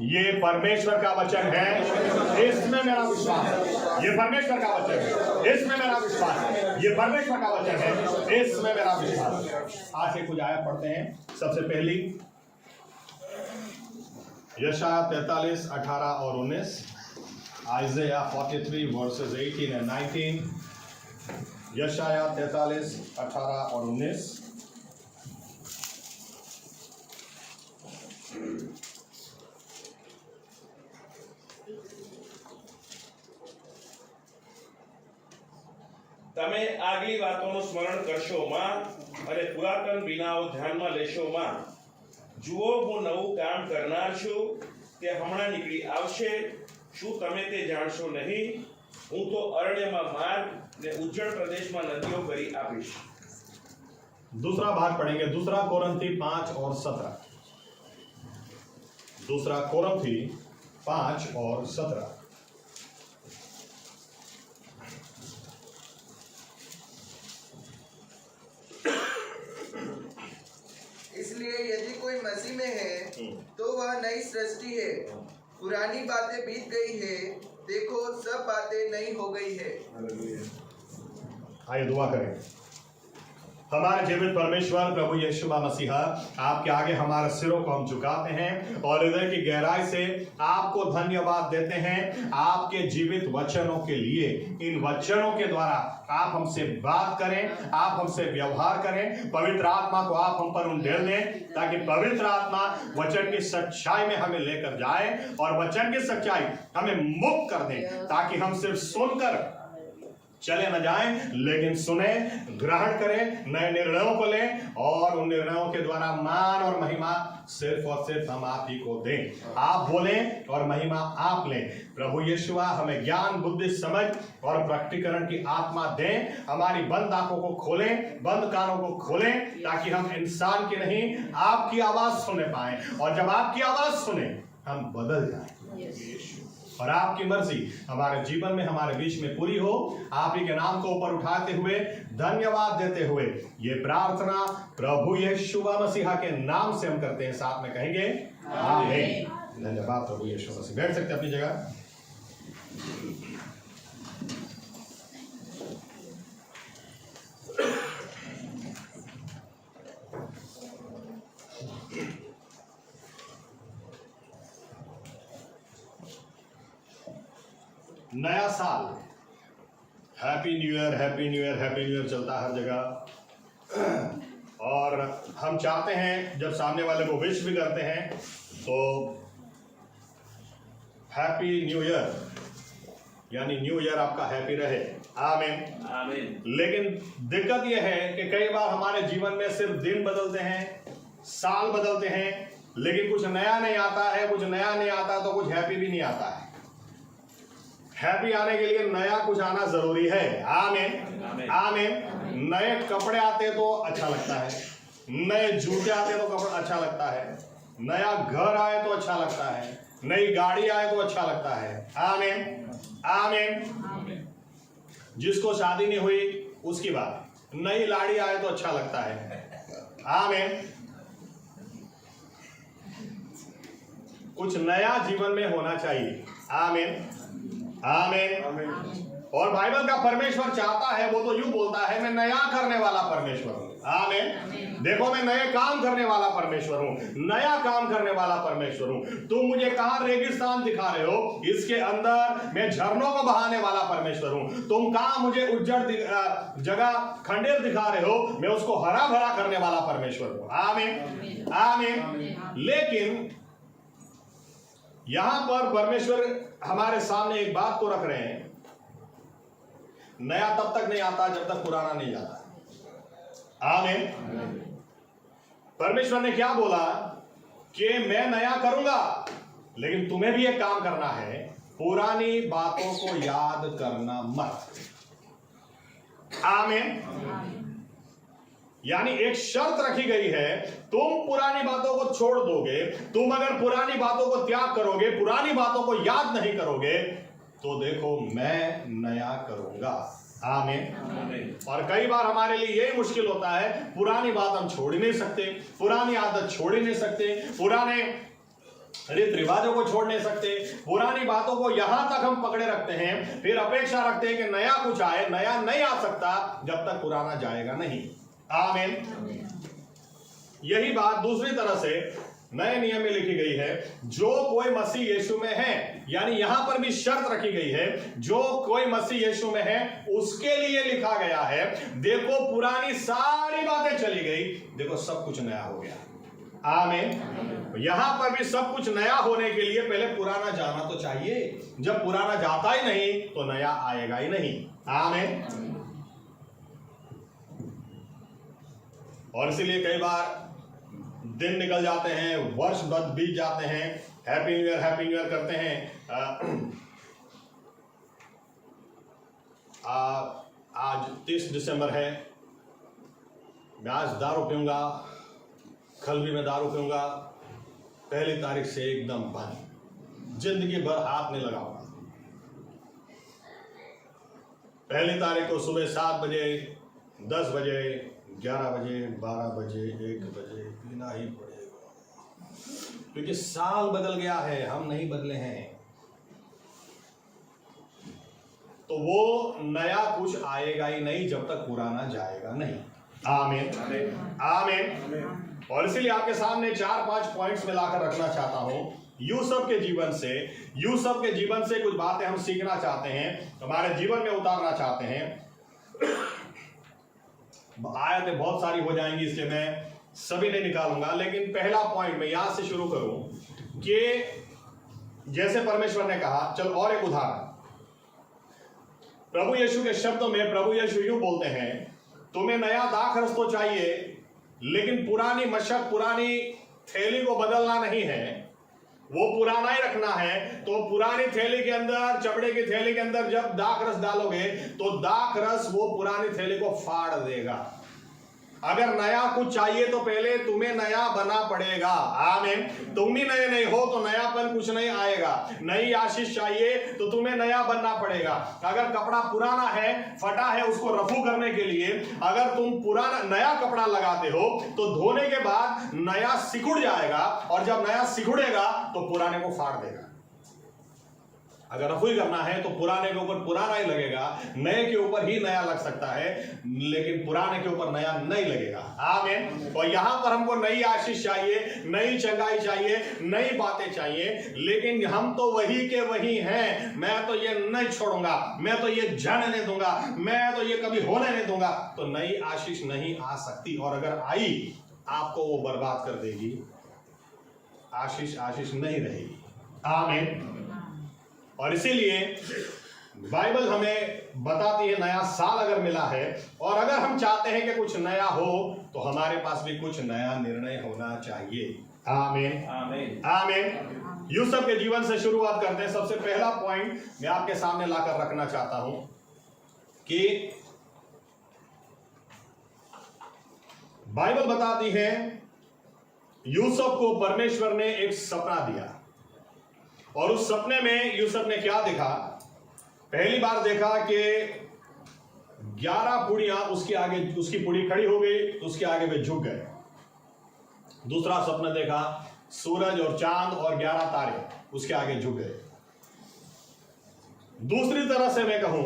ये परमेश्वर का वचन है, इसमें मेरा विश्वास है। ये परमेश्वर का वचन है, इसमें मेरा विश्वास है। ये परमेश्वर का वचन है, इसमें मेरा विश्वास है। आज से कुछ आयत पढ़ते हैं। सबसे पहली यशायाह 43, 18 और 19। आइज़ाया 43 वर्सेस 18 and 19। यशायाह 43, 18 और 19। તમે આગલી વાતોનું સ્મરણ કરશો માં અને પુરાતન વિનાઓ ધ્યાનમાં લેશો માં। જુઓ હું નવું કામ કરનાર છું, તે હમણાં નીકળી આવશે, શું તમે તે જાણશો નહીં? હું તો અરણ્યમાં માર્ગ ને ઉજ્જડ પ્રદેશમાં નદીઓ કરી આપીશ। दूसरा भाग पढ़ेंगे, दूसरा कोरिन्थी 5 और 17। दूसरा कोरिन्थी 5 और 17। इसलिए यदि कोई मसीह में है तो वह नई सृष्टि है, पुरानी बातें बीत गई है, देखो सब बातें नई हो गई है। आइए दुआ करें। हमारे जीवित परमेश्वर प्रभु यीशु मसीहा, आपके आगे हमारे सिरों को हम झुकाते हैं और हृदय की गहराई से आपको धन्यवाद देते हैं आपके जीवित वचनों के लिए। इन वचनों के द्वारा आप हमसे बात करें, आप हमसे व्यवहार करें। पवित्र आत्मा को आप हम पर उंडेल दें ताकि पवित्र आत्मा वचन की सच्चाई में हमें लेकर जाए और वचन की सच्चाई हमें मुक्त कर दे, ताकि हम सिर्फ सुनकर चले न जाएं, लेकिन सुने, ग्रहण करें, नए निर्णयों को लें और उन निर्णयों के द्वारा मान और महिमा सिर्फ और सिर्फ हम आप ही को दें। आप बोलें और महिमा आप लें। प्रभु यीशुआ, हमें ज्ञान, बुद्धि, समझ और प्रकटीकरण की आत्मा दें। हमारी बंद आंखों को खोलें, बंद कानों को खोलें, ताकि हम इंसान की नहीं आपकी आवाज सुने पाएं। और जब आपकी आवाज सुने हम बदल जाएं और आपकी मर्जी हमारे जीवन में, हमारे बीच में पूरी हो। आप ही के नाम को ऊपर उठाते हुए, धन्यवाद देते हुए ये प्रार्थना प्रभु यीशु मसीहा के नाम से हम करते हैं। साथ में कहेंगे आमीन। धन्यवाद प्रभु यीशु मसीह। बैठ सकते अपनी जगह। नया साल, happy new year, happy new year, happy new year चलता है हर जगह। और हम चाहते हैं जब सामने वाले को विश भी करते हैं तो हैप्पी न्यू ईयर, यानी न्यू ईयर आपका हैप्पी रहे। आमीन आमीन। लेकिन दिक्कत यह है कि कई बार हमारे जीवन में सिर्फ दिन बदलते हैं, साल बदलते हैं, लेकिन कुछ नया नहीं आता है। कुछ नया नहीं आता तो कुछ हैप्पी भी नहीं आता है। हैप्पी आने के लिए नया कुछ आना जरूरी है। आमीन आमीन। नए कपड़े आते तो अच्छा लगता है, नए जूते आते तो कपड़ा अच्छा लगता है, नया घर आए तो अच्छा लगता है, नई गाड़ी आए तो अच्छा लगता है। आमीन आमीन। जिसको शादी नहीं हुई उसकी बात, नई लाड़ी आए तो अच्छा लगता है। आमीन। कुछ नया जीवन में होना चाहिए। आमीन आमीन। और बाइबल का परमेश्वर चाहता है, वो तो यूं बोलता है, मैं नया करने वाला परमेश्वर हूं। आमीन। देखो मैं नए काम करने वाला परमेश्वर हूं, नया काम करने वाला परमेश्वर हूं। तुम मुझे कहां रेगिस्तान दिखा रहे हो, इसके अंदर मैं झरनों को बहाने वाला परमेश्वर हूं। तुम कहां मुझे उज्जड़ जगह खंडेर दिखा रहे हो, मैं उसको हरा भरा करने वाला परमेश्वर हूं। आमीन आमीन। लेकिन यहां पर परमेश्वर हमारे सामने एक बात को रख रहे हैं, नया तब तक नहीं आता जब तक पुराना नहीं जाता। आमीन। परमेश्वर ने क्या बोला कि मैं नया करूंगा, लेकिन तुम्हें भी एक काम करना है, पुरानी बातों को याद करना मत। आमीन। यानी एक शर्त रखी गई है, तुम पुरानी बातों को छोड़ दोगे, तुम अगर पुरानी बातों को त्याग करोगे, पुरानी बातों को याद नहीं करोगे, तो देखो मैं नया करूंगा। आमीन। और कई बार हमारे लिए यही मुश्किल होता है, पुरानी बात हम छोड़ ही नहीं सकते, पुरानी आदत छोड़ ही नहीं सकते, पुराने रीति रिवाजों को छोड़ नहीं सकते, पुरानी बातों को यहां तक हम पकड़े रखते हैं, फिर अपेक्षा रखते हैं कि नया कुछ आए। नया नहीं आ सकता जब तक पुराना जाएगा नहीं। आमीन। यही बात दूसरी तरह से नए नियम में लिखी गई है, जो कोई मसीह यीशु में है, यानी यहां पर भी शर्त रखी गई है, जो कोई मसीह यीशु में है उसके लिए लिखा गया है, देखो पुरानी सारी बातें चली गई, देखो सब कुछ नया हो गया। आमीन। यहां पर भी सब कुछ नया होने के लिए पहले पुराना जाना तो चाहिए। जब पुराना जाता ही नहीं तो नया आएगा ही नहीं। आमीन। और इसीलिए कई बार दिन निकल जाते हैं, वर्ष बीत जाते हैं, हैप्पी न्यू ईयर करते हैं। आज 30 दिसंबर है, मैं आज दारू पीऊंगा, कल भी मैं दारू पीऊंगा, 1 तारीख से एकदम बंद, जिंदगी भर हाथ नहीं लगाऊंगा। 1 तारीख को सुबह 7 बजे, 10 बजे, 11 बजे, 12 बजे, 1 बजे पीना ही पड़ेगा, क्योंकि साल बदल गया है, हम नहीं बदले हैं। तो वो नया कुछ आएगा ही नहीं जब तक पुराना जाएगा नहीं। आमीन। आमीन। और इसीलिए आपके सामने 4-5 पॉइंट्स में लाकर रखना चाहता हूं। यूसुफ के जीवन से कुछ बातें हम सीखना चाहते हैं, हमारे जीवन में उतारना चाहते हैं। आयतें बहुत सारी हो जाएंगी, इसलिए मैं सभी नहीं निकालूंगा, लेकिन पहला पॉइंट मैं यहां से शुरू करूं कि जैसे परमेश्वर ने कहा, चल और एक उदाहरण, प्रभु यीशु के शब्दों में प्रभु यीशु यूं बोलते हैं, तुम्हें नया दाखरस तो चाहिए, लेकिन पुरानी मशक, पुरानी थैली को बदलना नहीं है, वो पुराना ही रखना है। तो पुरानी थैली के अंदर, चमड़े की थैली के अंदर जब दाखरस डालोगे तो दाखरस वो पुरानी थैली को फाड़ देगा। अगर नया कुछ चाहिए तो पहले तुम्हें नया बना पड़ेगा। आमीन। तुम ही नए नहीं हो तो नयापन कुछ नहीं आएगा। नई आशीष चाहिए तो तुम्हें नया बनना पड़ेगा। अगर कपड़ा पुराना है, फटा है, उसको रफू करने के लिए अगर तुम पुराना नया कपड़ा लगाते हो तो धोने के बाद नया सिकुड़ जाएगा, और जब नया सिकुड़ेगा तो पुराने को फाड़ देगा। अगर रफू करना है तो पुराने के ऊपर पुराना ही लगेगा, नए के ऊपर ही नया लग सकता है, लेकिन पुराने के ऊपर नया नहीं लगेगा। आमीन। और यहां पर हमको नई आशीष चाहिए, नई चंगाई चाहिए, नई बातें चाहिए, लेकिन हम तो वही के वही हैं। मैं तो ये नहीं छोड़ूंगा, मैं तो ये जाने नहीं दूंगा, मैं तो ये कभी होने नहीं दूंगा, तो नई आशीष नहीं आ सकती। और अगर आई, आपको वो बर्बाद कर देगी। आशीष नहीं रहेगी। आमीन। और इसीलिए बाइबल हमें बताती है, नया साल अगर मिला है और अगर हम चाहते हैं कि कुछ नया हो तो हमारे पास भी कुछ नया निर्णय होना चाहिए। आमीन। आमीन। आमीन। यूसुफ के जीवन से शुरुआत करते हैं। सबसे पहला पॉइंट मैं आपके सामने लाकर रखना चाहता हूं कि बाइबल बताती है यूसुफ को परमेश्वर ने एक सपना दिया, और उस सपने में यूसुफ ने क्या देखा? पहली बार देखा कि 11 पुड़ियां उसके आगे, उसकी पुड़ी खड़ी हो गई तो उसके आगे वे झुक गए। दूसरा सपना देखा, सूरज और चांद और 11 तारे उसके आगे झुक गए। दूसरी तरह से मैं कहूं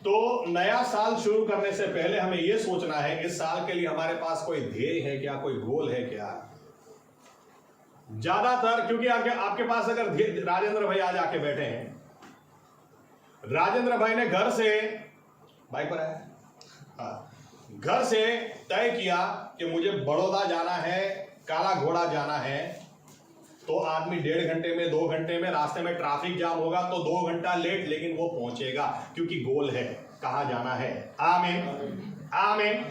तो नया साल शुरू करने से पहले हमें यह सोचना है, इस साल के लिए हमारे पास कोई ध्येय है क्या, कोई गोल है क्या? ज्यादातर, क्योंकि आपके पास अगर राजेंद्र भाई आज आके बैठे हैं, राजेंद्र भाई ने घर से, बाइक पर है, घर से तय किया कि मुझे बड़ौदा जाना है, काला घोड़ा जाना है, तो आदमी 1.5 घंटे में, 2 घंटे में, रास्ते में ट्रैफिक जाम होगा तो 2 घंटा लेट, लेकिन वो पहुंचेगा क्योंकि गोल है, कहां जाना है। आमीन। आमीन।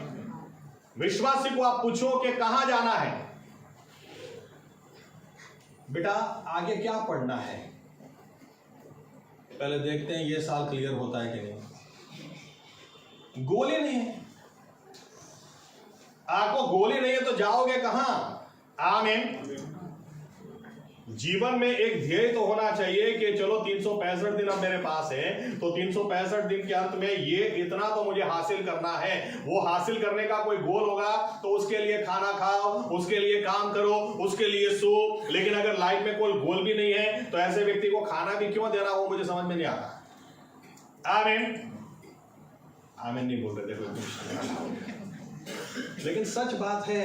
विश्वासी को आप पूछो कि कहां जाना है, बेटा आगे क्या पढ़ना है, पहले देखते हैं ये साल क्लियर होता है कि नहीं। गोल ही नहीं है, आपको गोल ही नहीं है तो जाओगे कहां? आमीन। जीवन में एक ध्येय तो होना चाहिए कि चलो 365 दिन अब मेरे पास है, तो 365 दिन के अंत में ये इतना तो मुझे हासिल करना है। वो हासिल करने का कोई गोल होगा तो उसके लिए खाना खाओ, उसके लिए काम करो, उसके लिए सो। लेकिन अगर लाइफ में कोई गोल भी नहीं है तो ऐसे व्यक्ति को खाना भी क्यों देना, वो मुझे समझ में नहीं आता। आमीन आमीन नहीं बोल रहे, देखो लेकिन सच बात है।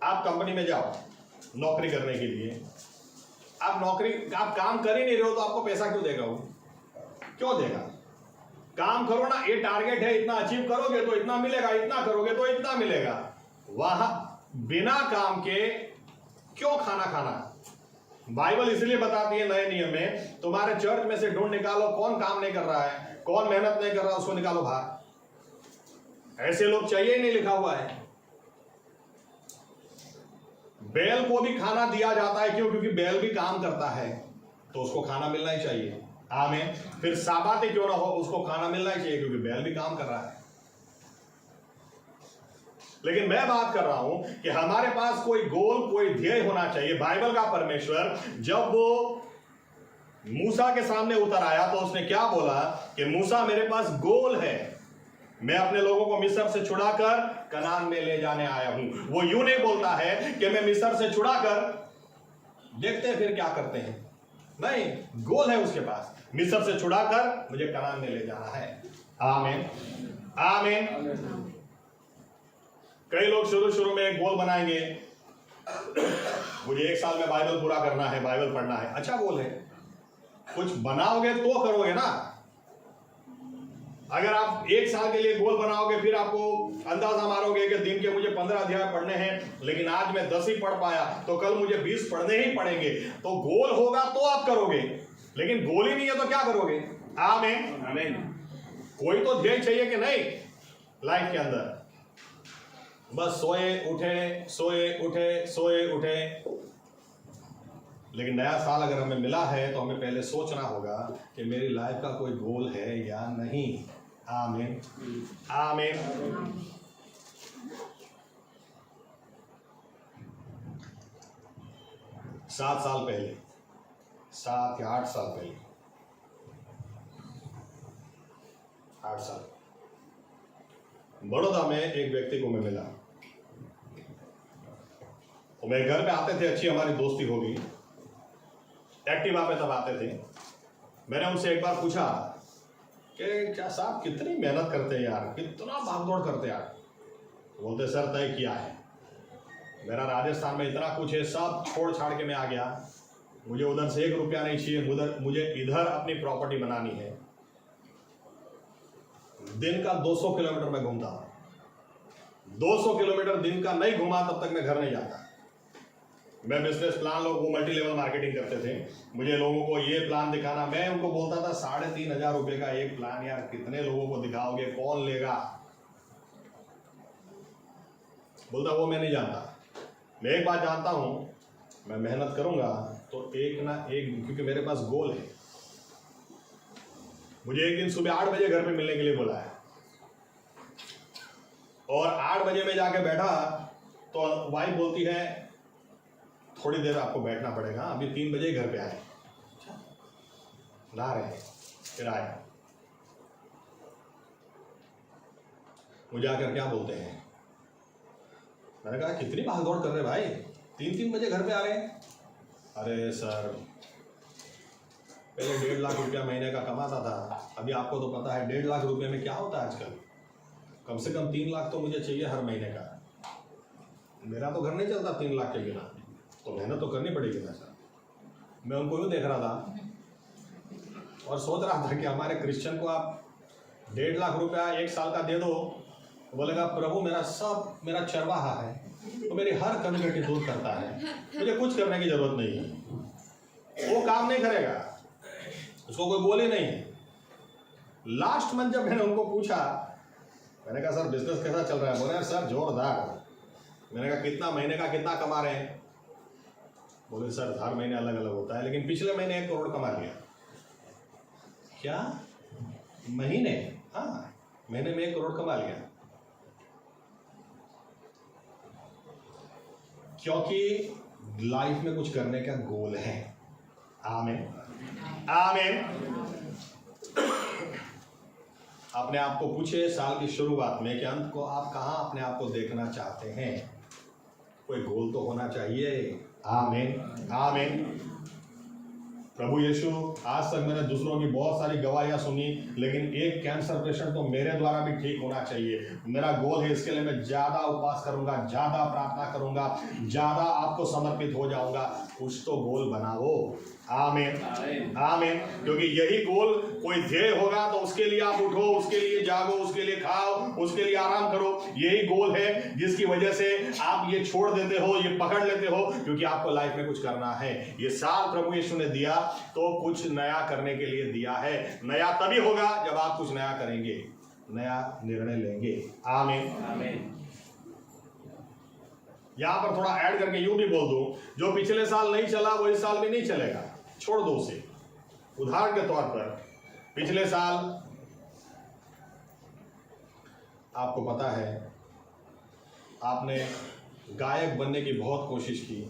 आप कंपनी में जाओ नौकरी करने के लिए, आप काम कर ही नहीं रहे हो तो आपको पैसा क्यों देगा? वो क्यों देगा? काम करो ना, ये टारगेट है, इतना अचीव करोगे तो इतना मिलेगा, इतना करोगे तो इतना मिलेगा। वहां बिना काम के क्यों खाना? बाइबल इसलिए बताती है नए नियम में, तुम्हारे चर्च में से ढूंढ निकालो कौन काम नहीं कर रहा है, कौन मेहनत नहीं कर रहा, उसको निकालो बाहर। ऐसे लोग चाहिए ही नहीं, लिखा हुआ है। बैल को भी खाना दिया जाता है, क्यों? क्योंकि बैल भी काम करता है तो उसको खाना मिलना ही चाहिए। आमीन। फिर साबाती क्यों ना हो, उसको खाना मिलना ही चाहिए क्योंकि बैल भी काम कर रहा है। लेकिन मैं बात कर रहा हूं कि हमारे पास कोई गोल, कोई ध्येय होना चाहिए। बाइबल का परमेश्वर जब वो मूसा के सामने उतर आया तो उसने क्या बोला कि मूसा मेरे पास गोल है, मैं अपने लोगों को मिस्र से छुड़ाकर कनान में ले जाने आया हूं। वो यूं नहीं बोलता है कि मैं मिस्र से छुड़ाकर देखते हैं फिर क्या करते हैं, नहीं, गोल है उसके पास, मिस्र से छुड़ाकर मुझे कनान में ले जाना है। आमीन आमीन। कई लोग शुरू में एक गोल बनाएंगे, मुझे 1 साल में बाइबल पूरा करना है, बाइबल पढ़ना है। अच्छा गोल है, कुछ बनाओगे तो करोगे ना। अगर आप 1 साल के लिए गोल बनाओगे फिर आपको अंदाजा मारोगे कि दिन के मुझे 15 अध्याय पढ़ने हैं, लेकिन आज मैं 10 ही पढ़ पाया तो कल मुझे 20 पढ़ने ही पड़ेंगे। तो गोल होगा तो आप करोगे, लेकिन गोल ही नहीं है तो क्या करोगे? आमीन आमीन। कोई तो ध्येय चाहिए कि नहीं लाइफ के अंदर। बस सोए उठे सोए उठे सोए उठे। लेकिन नया साल अगर हमें मिला है तो हमें पहले सोचना होगा कि मेरी लाइफ का कोई गोल है या नहीं। आमीन आमीन। 7 साल पहले, 7 या 8 साल पहले, 8 साल, बड़ौदा में एक व्यक्ति को मैं मिला। तो मेरे घर पे आते थे, अच्छी हमारी दोस्ती हो गई। एक्टिवा पे तब आते थे। मैंने उनसे एक बार पूछा कि क्या साहब कितनी मेहनत करते हैं यार, कितना भागदौड़ करते हैं यार? बोलते सर तय किया है, मेरा राजस्थान में इतना कुछ है, सब छोड़ छाड़ के मैं आ गया, मुझे उधर से 1 रुपया नहीं चाहिए, मुझे इधर अपनी प्रॉपर्टी बनानी है। दिन का 200 किलोमीटर मैं घूमता हूँ, 200 किलोमीटर दिन का नहीं घूमा तब तक मैं घर नहीं जाता। मैं बिजनेस प्लान, लोग वो मल्टी लेवल मार्केटिंग करते थे, मुझे लोगों को ये प्लान दिखाना, मैं उनको बोलता था 3,500 रुपये का एक प्लान, यार कितने लोगों को दिखाओगे, कौन लेगा? बोलता वो मैं नहीं जानता। मैं एक बात जानता हूं, मैं मेहनत करूंगा तो एक ना एक, क्योंकि मेरे पास गोल है। मुझे एक दिन सुबह 8 बजे घर पे मिलने के लिए बुलाया और 8 बजे में जाके बैठा तो वाइफ बोलती है थोड़ी देर आपको बैठना पड़ेगा, अभी 3 बजे घर पे आए। ला रहे फिर आए, मुझे आकर क्या बोलते हैं, मैंने कहा कितनी भागदौड़ कर रहे भाई, 3 बजे घर पे आ रहे हैं। अरे सर पहले 1.5 लाख रुपया महीने का कमाता था, अभी आपको तो पता है 1.5 लाख रुपए में क्या होता है आजकल, कम से कम 3 लाख तो मुझे चाहिए हर महीने का। मेरा तो घर नहीं चलता 3 लाख के बिना, तो मेहनत तो करनी पड़ेगी ना सर। मैं उनको यूँ देख रहा था और सोच रहा था कि हमारे क्रिश्चियन को आप 1.5 लाख रुपया 1 साल का दे दो, तो बोलेगा प्रभु मेरा चरवाहा है, तो मेरी हर कम्युनिटी दूर करता है, मुझे कुछ करने की जरूरत नहीं है। वो काम नहीं करेगा, उसको कोई गोल ही नहीं है। लास्ट मंथ जब मैंने उनको पूछा, मैंने कहा सर बिजनेस कैसा चल रहा है? बोले सर जोरदार। मैंने कहा कितना महीने का कितना कमा रहे हैं? बोले सर हर महीने अलग अलग होता है, लेकिन पिछले महीने 1 करोड़ कमा लिया। क्या महीने? हाँ महीने में 1 करोड़ कमा लिया। क्योंकि लाइफ में कुछ करने का गोल है। आमीन, आमीन। अपने आप को पूछे साल की शुरुआत में कि अंत को आप कहाँ अपने आप को देखना चाहते हैं। कोई गोल तो होना चाहिए। आमीन, आमीन। प्रभु यीशु, आज तक मैंने दूसरों की बहुत सारी गवाहियां सुनी, लेकिन एक कैंसर पेशेंट तो मेरे द्वारा भी ठीक होना चाहिए। मेरा गोल है, इसके लिए मैं ज्यादा उपवास करूंगा, ज्यादा प्रार्थना करूंगा, ज्यादा आपको समर्पित हो जाऊंगा। कुछ तो गोल बनाओ। आमीन, आमीन। क्योंकि यही गोल कोई ध्येय होगा तो उसके लिए आप उठो, उसके लिए जागो, उसके लिए खाओ, उसके लिए आराम करो। यही गोल है जिसकी वजह से आप ये छोड़ देते हो, ये पकड़ लेते हो, क्योंकि आपको लाइफ में कुछ करना है। ये साल प्रभु यीशु ने दिया तो कुछ नया करने के लिए दिया है। नया तभी होगा जब आप कुछ नया करेंगे, नया निर्णय लेंगे। आमीन, आमीन। यहां पर थोड़ा ऐड करके यूं भी बोल दूं, जो पिछले साल नहीं चला वो इस साल भी नहीं चलेगा, छोड़ दो उसे। उदाहरण के तौर पर पिछले साल आपको पता है आपने गायक बनने की बहुत कोशिश की,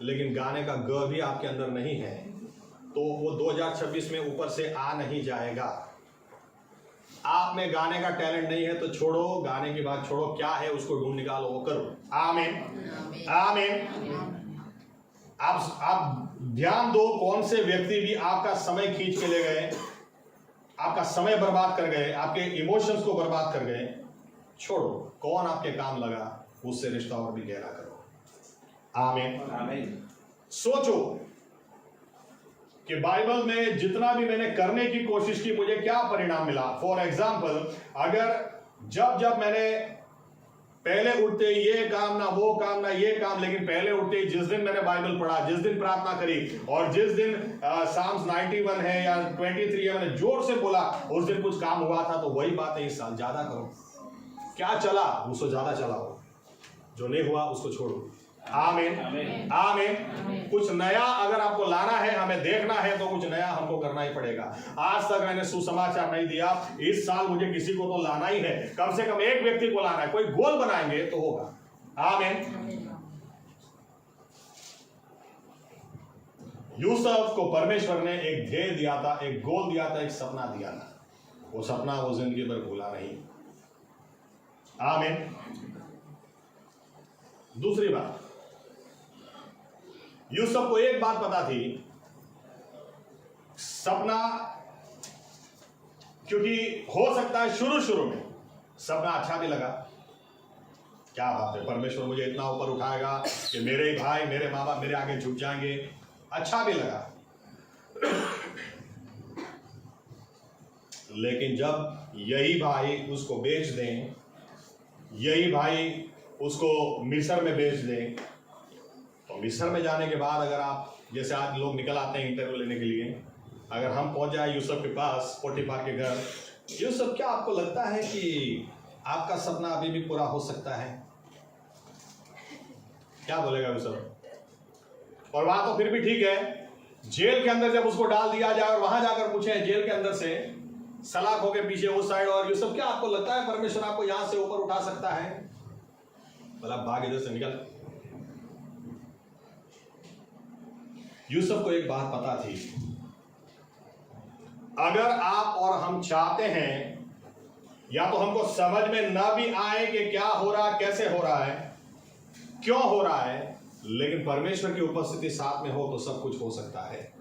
लेकिन गाने का ग भी आपके अंदर नहीं है, तो वो 2026 में ऊपर से आ नहीं जाएगा। आप में गाने का टैलेंट नहीं है तो छोड़ो, गाने की बात छोड़ो, क्या है उसको ढूंढ निकालो, वो करो। आमीन, आमीन। आप ध्यान दो, कौन से व्यक्ति भी आपका समय खींच के ले गए, आपका समय बर्बाद कर गए, आपके इमोशंस को बर्बाद कर गए, छोड़ो। कौन आपके काम लगा, उससे रिश्ता और भी गहरा करो। आमीन, आमीन। सोचो कि बाइबल में जितना भी मैंने करने की कोशिश की, मुझे क्या परिणाम मिला। फॉर एग्जाम्पल, अगर जब मैंने पहले उठते ये काम ना वो काम ना ये काम, लेकिन पहले उठते जिस दिन मैंने बाइबल पढ़ा, जिस दिन प्रार्थना करी, और जिस दिन साम्स 91 है या 23 है, मैंने जोर से बोला, उस दिन कुछ काम हुआ था, तो वही बात है इस साल ज्यादा करो। क्या चला उसको ज्यादा चलाओ, जो नहीं हुआ उसको छोड़ो। आमीन, आमीन। कुछ नया अगर आपको लाना है, हमें देखना है, तो कुछ नया हमको करना ही पड़ेगा। आज तक मैंने सुसमाचार नहीं दिया, इस साल मुझे किसी को तो लाना ही है, कम से कम एक व्यक्ति को लाना है। कोई गोल बनाएंगे तो होगा। आमीन। यूसुफ को परमेश्वर ने एक ध्येय दिया था, एक गोल दिया था, एक सपना दिया था। वो सपना वो जिंदगी भर भूला नहीं। आमीन। दूसरी बात, यूसुफ को एक बात पता थी, सपना, क्योंकि हो सकता है शुरू में सपना अच्छा भी लगा, क्या बात है, परमेश्वर मुझे इतना ऊपर उठाएगा कि मेरे ही भाई, मेरे माँ बाप मेरे आगे झुक जाएंगे, अच्छा भी लगा। लेकिन जब यही भाई उसको बेच दें, यही भाई उसको मिस्र में बेच दें, तो मिस्र में जाने के बाद अगर आप, जैसे आज लोग निकल आते हैं इंटरव्यू लेने के लिए, अगर हम पहुंच जाए यूसुफ के पास, पोटीफार के घर, यूसुफ क्या आपको लगता है कि आपका सपना अभी भी पूरा हो सकता है? क्या बोलेगा यूसुफ? और वहां तो फिर भी ठीक है, जेल के अंदर जब उसको डाल दिया जाए और वहां जाकर पूछे जेल के अंदर से, सलाखों के पीछे उस साइड, और यूसुफ क्या आपको लगता है परमेश्वर आपको यहां से ऊपर उठा सकता है? बोला भाग इधर से निकल। यूसुफ को एक बात पता थी, अगर आप और हम चाहते हैं, या तो हमको समझ में ना भी आए कि क्या हो रहा, कैसे हो रहा है, क्यों हो रहा है, लेकिन परमेश्वर की उपस्थिति साथ में हो तो सब कुछ हो सकता है।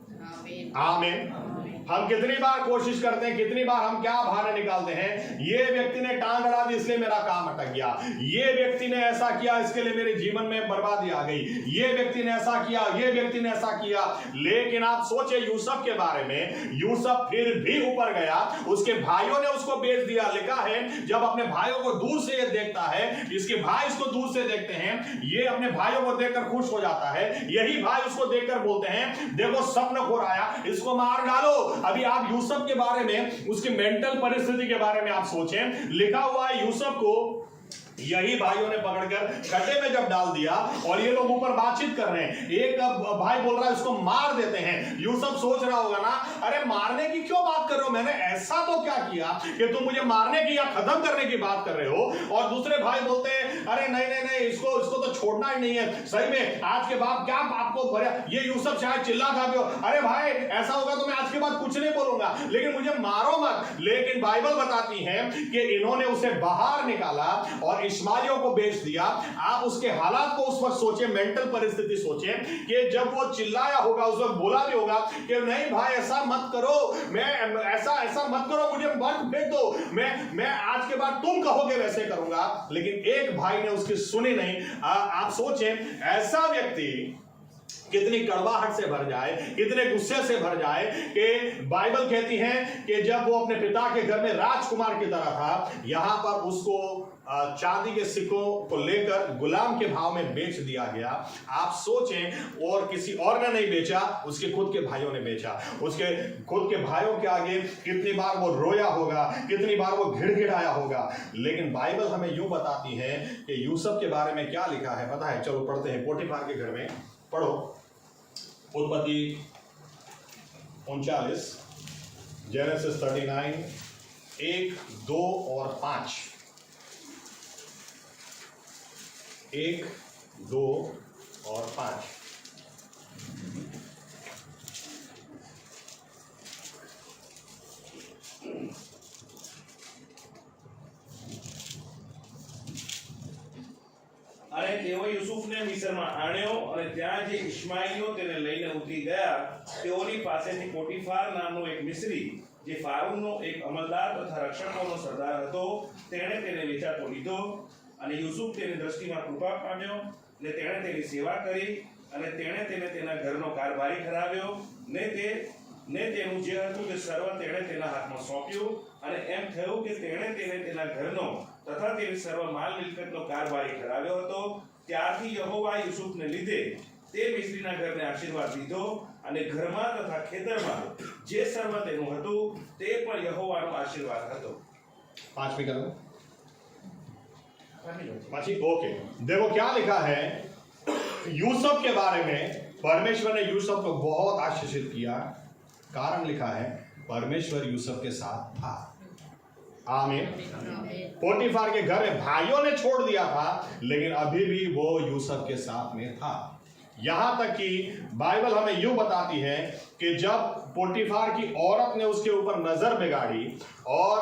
आमीन। हम कितनी बार कोशिश करते हैं, कितनी बार हम क्या बहाने निकालते हैं, ये व्यक्ति ने टांग अड़ा दी इसलिए मेरा काम अटक गया, ये व्यक्ति ने ऐसा किया इसके लिए मेरे जीवन में बर्बादी आ गई, ये व्यक्ति ने ऐसा किया, ये व्यक्ति ने ऐसा किया। लेकिन आप सोचे यूसुफ के बारे में, यूसुफ फिर भी ऊपर गया, उसके भाइयों ने उसको बेच दिया। लिखा है जब अपने भाइयों को दूर से ये देखता है, इसके भाई इसको दूर से देखते हैं, ये अपने भाइयों को देखकर खुश हो जाता है, यही भाई उसको देखकर बोलते हैं देखो स्वप्न खो रहा है, इसको मार डालो। अभी आप यूसुफ के बारे में, उसकी मेंटल परिस्थिति के बारे में आप सोचें, लिखा हुआ है यूसुफ को यही भाइयों ने पकड़कर खड्डे में जब डाल दिया, और ये लोग ऊपर बातचीत कर रहे हैं, एक भाई बोल रहा है उसको मार देते हैं। यूसुफ सोच रहा होगा ना, अरे मारने की क्यों बात कर रहे हो, मैंने ऐसा तो क्या किया कि तुम मुझे मारने की या खत्म करने की बात कर रहे हो। और दूसरे भाई बोलते हैं अरे नहीं नहीं नहीं, इसको तो छोड़ना ही नहीं है। सही में आज के बाद क्या आपको ये यूसुफ शायद चिल्ला खा के हो, अरे भाई ऐसा होगा तो मैं आज के बाद कुछ नहीं बोलूंगा, लेकिन मुझे मारो मत। लेकिन बाइबल बताती है कि इन्होंने उसे बाहर निकाला और इश्माइलियों को बेच दिया। आप उसके हालात को उस वक्त सोचे, मेंटल परिस्थिति सोचे कि जब वो चिल्लाया होगा, उस वक्त बोला भी होगा कि नहीं भाई ऐसा मत करो, मैं ऐसा मत करो, मुझे मत फेंक दो, मैं आज के बाद तुम कहोगे वैसे करूंगा। लेकिन एक भाई ने उसकी सुनी नहीं। आप सोचें ऐसा व्यक्ति कितनी कड़वाहट से भर जाए, कितने गुस्से से भर जाए कि बाइबल कहती है कि जब वो अपने पिता के घर में राजकुमार की तरह था, यहां पर उसको चांदी के सिक्कों को लेकर गुलाम के भाव में बेच दिया गया। आप सोचें, और किसी और ने नहीं बेचा, उसके खुद के भाइयों ने बेचा। उसके खुद के भाइयों के आगे कितनी बार वो रोया होगा, कितनी बार वो गिड़गिड़ाया होगा। लेकिन बाइबल हमें यूं बताती है कि यूसुफ के बारे में क्या लिखा है पता है? चलो पढ़ते हैं। पोटीफार के घर में पढ़ो, उत्पत्ति 39, जेनेसिस 39, 1, 2 और 5। 1, 2 और 5। અને તેઓ યુસુફને મિસ્રમાં આણ્યો અને ત્યાં જે ઇશ્માઈલીઓ તેને લઈને ઉતરી ગયા, તેઓની પાસેથી પોટીફાર નામનો એક મિસ્રી, જે ફારૂનો એક અમલદાર તથા રક્ષકોનો સરદાર હતો, તેણે તેને વેચાતો લીધો અને યુસુફ તેની દ્રષ્ટિમાં કૃપા પામ્યો ને તેણે તેની સેવા કરી અને તેણે તેને તેના ઘરનો કારભારી ઠરાવ્યો ને તેનું જે હતું તે સર્વ તેણે તેના હાથમાં સોંપ્યું અને એમ થયું કે તેણે તેને તેના ઘરનો તથા તેની સર્વ માલ મિલકતનો કારભારી ઠરાવ્યો હતો। ત્યારથી યહોવા યુસુફને લીધે તે મિસ્રીના ઘરને આશીર્વાદ દીધો અને ઘરમાં તથા ખેતરમાં જે સર્વ તેનું હતું તે પણ यहोवाનો આશીર્વાદ હતો। 5वीं कलम पांचवी, ओके। देखो क्या लिखा है यूसुफ के बारे में। परमेश्वर ने यूसुफ को बहुत आशीषित किया। कारण लिखा है परमेश्वर यूसुफ के साथ था। आमीन। पोटीफार के घर में भाइयों ने छोड़ दिया था, लेकिन अभी भी वो यूसुफ के साथ में था। यहां तक कि बाइबल हमें यूं बताती है कि जब पोटीफार की औरत ने उसके ऊपर नजर बिगाड़ी और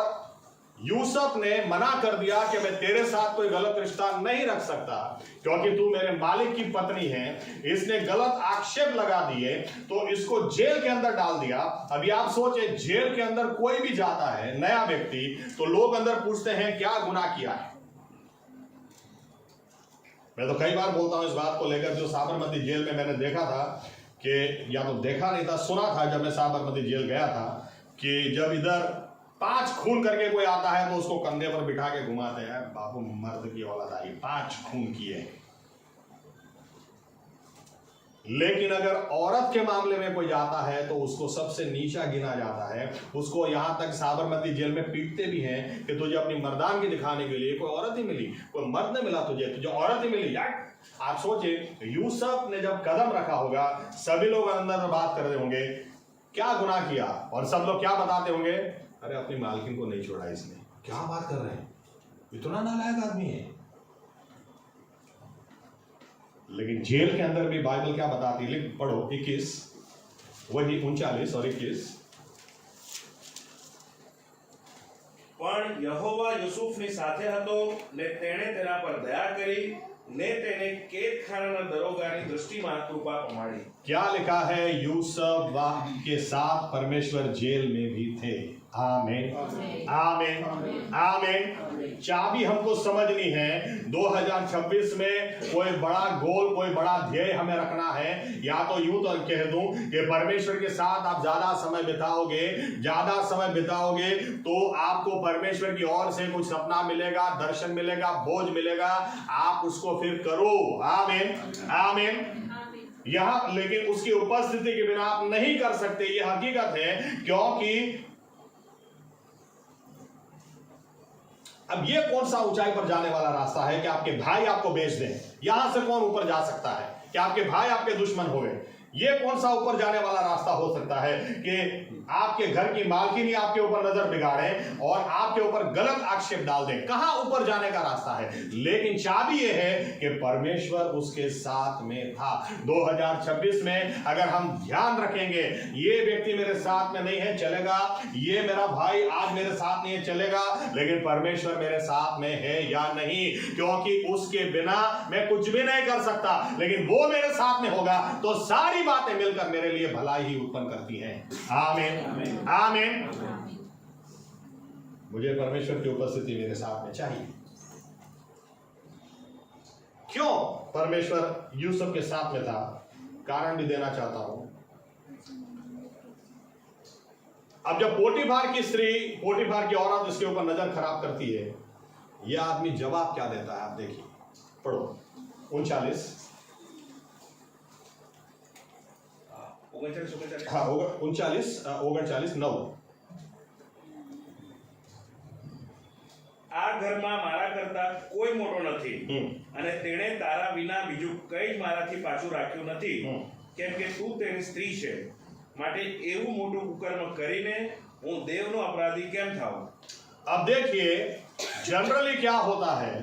यूसुफ ने मना कर दिया कि मैं तेरे साथ कोई गलत रिश्ता नहीं रख सकता क्योंकि तू मेरे मालिक की पत्नी है, इसने गलत आक्षेप लगा दिए तो इसको जेल के अंदर डाल दिया। अभी आप सोचे, जेल के अंदर कोई भी जाता है नया व्यक्ति तो लोग अंदर पूछते हैं क्या गुनाह किया है। मैं तो कई बार बोलता हूं इस बात को लेकर, जो साबरमती जेल में मैंने देखा था कि, या तो देखा नहीं था, सुना था जब मैं साबरमती जेल गया था कि जब इधर 5 खून करके कोई आता है तो उसको कंधे पर बिठा के घुमाते हैं। बाबू मर्द की औलाद आई, 5 खून किए। लेकिन अगर औरत के मामले में कोई जाता है तो उसको सबसे नीचा गिना जाता है। उसको यहां तक साबरमती जेल में पीटते भी हैं कि तुझे अपनी मर्दानगी दिखाने के लिए कोई औरत ही मिली, कोई मर्द नहीं मिला, तुझे औरत ही मिली। यार आप सोचे, यूसुफ ने जब कदम रखा होगा, सभी लोग अंदर बात कर रहे होंगे क्या गुनाह किया, और सब लोग क्या बताते होंगे, अरे अपनी मालकिन को नहीं छोड़ा इसने। क्या बात कर रहे हैं, इतना नालायक आदमी है। लेकिन जेल के अंदर भी बाइबल क्या बताती है, लिख पढ़ो 21, वही 39 और 21। પણ યહોવા યુસુફની સાથે હતો ને તેણે તેના પર દયા કરી ને તેને કેદખાનાના દરોગાની દૃષ્ટિમાં કૃપા પમાડી। क्या लिखा है, यूसुफ के साथ परमेश्वर जेल में भी थे। आमीन आमीन आमीन। चाबी हमको समझनी है। 2026 में कोई बड़ा गोल, कोई बड़ा ध्येय हमें रखना है। या तो यूं तो कह दूं कि परमेश्वर के साथ आप ज्यादा समय बिताओगे तो आपको परमेश्वर की ओर से कुछ सपना मिलेगा, दर्शन मिलेगा, बोझ मिलेगा, आप उसको फिर करो। आमीन आमीन। यह लेकिन उसकी उपस्थिति के बिना आप नहीं कर सकते, यह हकीकत है। क्योंकि अब ये कौन सा ऊंचाई पर जाने वाला रास्ता है कि आपके भाई आपको बेच दें? यहां से कौन ऊपर जा सकता है कि आपके भाई आपके दुश्मन हो गए? ये कौन सा ऊपर जाने वाला रास्ता हो सकता है कि आपके घर की मालकिनी आपके ऊपर नजर बिगाड़े और आपके ऊपर गलत आक्षेप डाल दे? कहां ऊपर जाने का रास्ता है? लेकिन चाबी ये है कि परमेश्वर उसके साथ में था। 2026 में अगर हम ध्यान रखेंगे, ये व्यक्ति मेरे साथ में नहीं है, चलेगा, ये मेरा भाई आज मेरे साथ नहीं है, चलेगा, लेकिन परमेश्वर मेरे साथ में है या नहीं, क्योंकि उसके बिना मैं कुछ भी नहीं कर सकता, लेकिन वो मेरे साथ में होगा तो सारी बातें मिलकर मेरे लिए भलाई ही उत्पन्न करती हैं। आमीन, आमीन। मुझे परमेश्वर की उपस्थिति मेरे साथ में चाहिए। क्यों परमेश्वर यूसुफ के साथ में था, कारण भी देना चाहता हूं। अब जब पोटीफार की स्त्री, पोटीफार की औरत इसके ऊपर नजर खराब करती है, यह आदमी जवाब क्या देता है? आप देखिए, पढ़ो 39। हाँ 39:9। આ ઘરમાં મારા કરતા કોઈ મોટો નથી અને તેણે તારા વિના બીજું કંઈ જ મારાથી પાછું રાખ્યું નથી, કેમ કે તું તેની સ્ત્રી છે, માટે એવું મોટું કુકર્મ કરીને હું દેવનો अपराधी કેમ થાઉં? अब देखिए, जनरली क्या होता है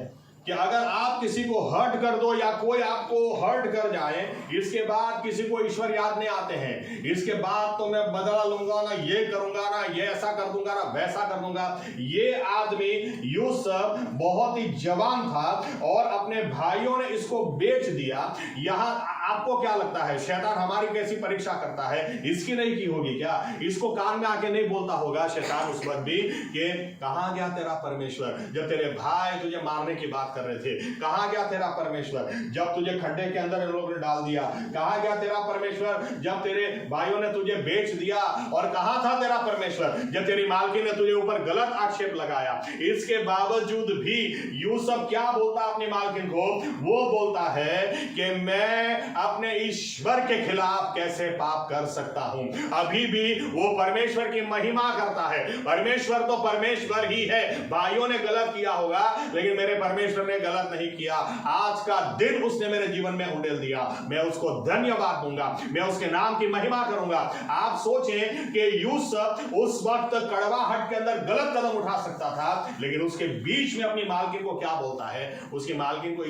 कि अगर आप किसी को हर्ट कर दो या कोई आपको हर्ट कर जाए, इसके बाद किसी को ईश्वर याद नहीं आते हैं, इसके बाद तो मैं बदला लूंगा ना, ये करूंगा ना, ये ऐसा कर दूंगा ना, वैसा कर दूंगा। ये आदमी यूसुफ बहुत ही जवान था और अपने भाइयों ने इसको बेच दिया। यहां आपको क्या लगता है शैतान हमारी कैसी परीक्षा करता है? इसकी नहीं की होगी क्या? इसको कान में आके नहीं बोलता होगा शैतान उस वक्त भी कि कहां गया तेरा परमेश्वर जब तेरे भाई तुझे मारने की बात कर रहे थे? कहां गया तेरा परमेश्वर जब तुझे खड्डे के अंदर इन लोगों ने डाल दिया? कहां गया तेरा परमेश्वर जब तेरे भाइयों ने तुझे बेच दिया? और कहां था तेरा परमेश्वर जब तेरी मालकी ने तुझे ऊपर गलत आक्षेप लगाया? इसके बावजूद भी यूसुफ क्या बोलता अपनी मालकिन को? वो बोलता है कि मैं अपने ईश्वर के खिलाफ कैसे पाप कर सकता हूं। अभी भी वो परमेश्वर की महिमा करता है। परमेश्वर तो परमेश्वर ही है। भाइयों ने गलत किया होगा, लेकिन मेरे परमेश्वर ने गलत नहीं किया। आज का दिन उसने मेरे जीवन में उंडेल दिया, मैं उसको धन्यवाद दूंगा, मैं उसके नाम की महिमा करूंगा। आप सोचें कि यूसुफ उस वक्त कड़वाहट के अंदर गलत कदम उठा सकता था, लेकिन उसके बीच में अपनी मालकिन को क्या बोलता है? उसकी मालकिन को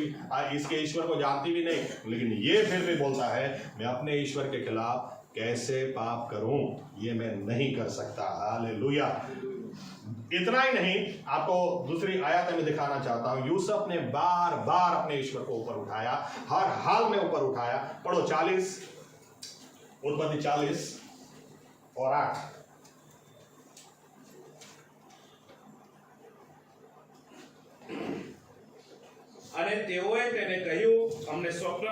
इसके ईश्वर को जानती भी नहीं, लेकिन ये फिर भी बोलता है मैं अपने ईश्वर के खिलाफ कैसे पाप करूं, ये मैं नहीं कर सकता। हालेलुया। इतना ही नहीं, आपको दूसरी आयत में दिखाना चाहता हूं। यूसुफ ने बार बार अपने ईश्वर को ऊपर उठाया, हर हाल में ऊपर उठाया। पढ़ो 40, उत्पत्ति 40:8। અને તેઓએ તેને કહ્યું, અમને સ્વપ્ન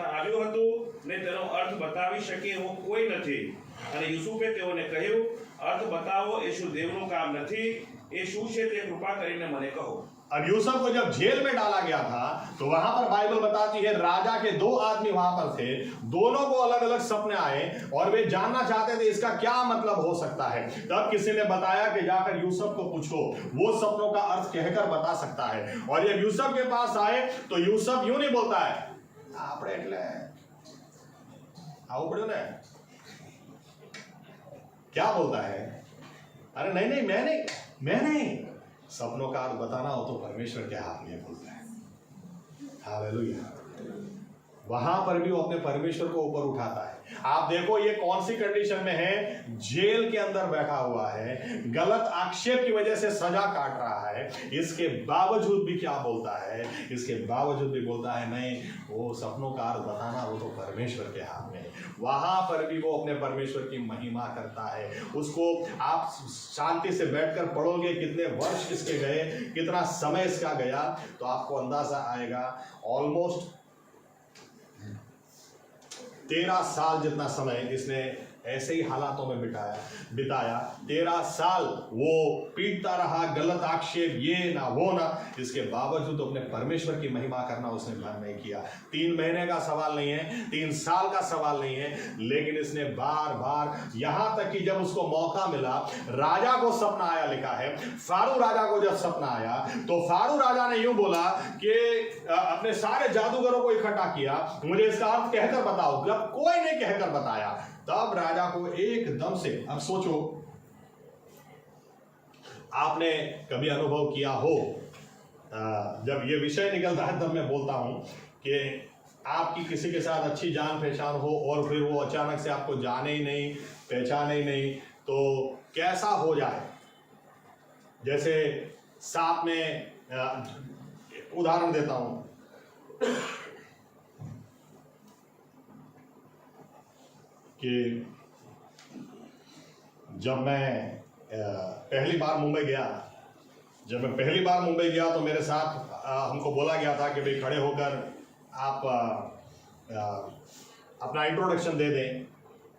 આવ્યું હતું ને તેનો અર્થ બતાવી શકે એવો કોઈ નથી. અને યુસુફે તેઓને કહ્યું, અર્થ બતાવો એ શું દેવનું કામ નથી? એ શું છે તે કૃપા કરીને મને કહો. अब यूसुफ को जब जेल में डाला गया था तो वहां पर बाइबल बताती है राजा के 2 आदमी वहां पर थे। दोनों को अलग अलग सपने आए और वे जानना चाहते थे इसका क्या मतलब हो सकता है। तब किसी ने बताया कि जाकर यूसुफ को पूछो, वो सपनों का अर्थ कहकर बता सकता है। और जब यूसुफ के पास आए तो यूसुफ यूं नहीं बोलता है आपड़े એટલે આવું પડ્યું ને, क्या बोलता है? अरे नहीं नहीं मैं नहीं। सपनों का अर्थ बताना हो तो परमेश्वर के हाथ में बोलता है। हालेलुया। वहां पर भी वो अपने परमेश्वर को ऊपर उठाता है। आप देखो ये कौन सी कंडीशन में है? जेल के अंदर बैठा हुआ है, गलत आक्षेप की वजह से सजा काट रहा है। इसके बावजूद भी क्या बोलता है? इसके बावजूद भी बोलता है नहीं, वो सपनों का अर्थ बताना वो तो परमेश्वर के हाथ में है। वहां पर भी वो अपने परमेश्वर की महिमा करता है। उसको आप शांति से बैठकर पढ़ोगे, कितने वर्ष इसके गए, कितना समय इसका गया, तो आपको अंदाजा आएगा। ऑलमोस्ट 13 साल जितना समय इसने ऐसे ही हालातों में बिताया। 13 साल वो पीटता रहा, गलत आक्षेप, ये ना वो ना, इसके बावजूद अपने परमेश्वर की महिमा करना उसने बंद नहीं किया। 3 महीने का सवाल नहीं है, 3 साल का सवाल नहीं है, लेकिन इसने बार बार, यहां तक कि जब उसको मौका मिला, राजा को सपना आया, लिखा है फारू राजा को जब सपना आया तो फारू राजा ने यूं बोला कि अपने सारे जादूगरों को इकट्ठा किया, मुझे इसका अर्थ कहकर बताओ। जब कोई ने कहकर बताया तब राजा को एकदम से, अब सोचो, आपने कभी अनुभव किया हो, जब ये विषय निकलता है तब मैं बोलता हूं कि आपकी किसी के साथ अच्छी जान पहचान हो और फिर वो अचानक से आपको जाने ही नहीं, पहचाने ही नहीं, तो कैसा हो जाए। जैसे साथ में उदाहरण देता हूं, कि जब मैं पहली बार मुंबई गया, तो मेरे साथ हमको बोला गया था कि भाई खड़े होकर आप अपना इंट्रोडक्शन दे दें।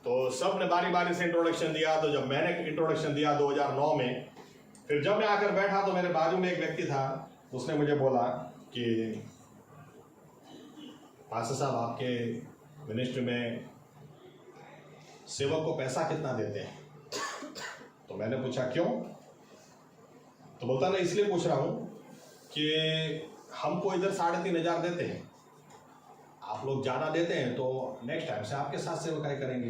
तो सब ने बारी बारी से इंट्रोडक्शन दिया। तो जब मैंने इंट्रोडक्शन दिया 2009 में, फिर जब मैं आकर बैठा तो मेरे बाजू में एक व्यक्ति था, उसने मुझे बोला कि पास्टर साहब, आपके मिनिस्ट्री में सेवक को पैसा कितना देते हैं? तो मैंने पूछा क्यों? तो बोलता मैं इसलिए पूछ रहा हूं कि हमको इधर 3,500 देते हैं, आप लोग ज्यादा देते हैं, तो नेक्स्ट टाइम से आपके साथ सेवकाई करेंगे।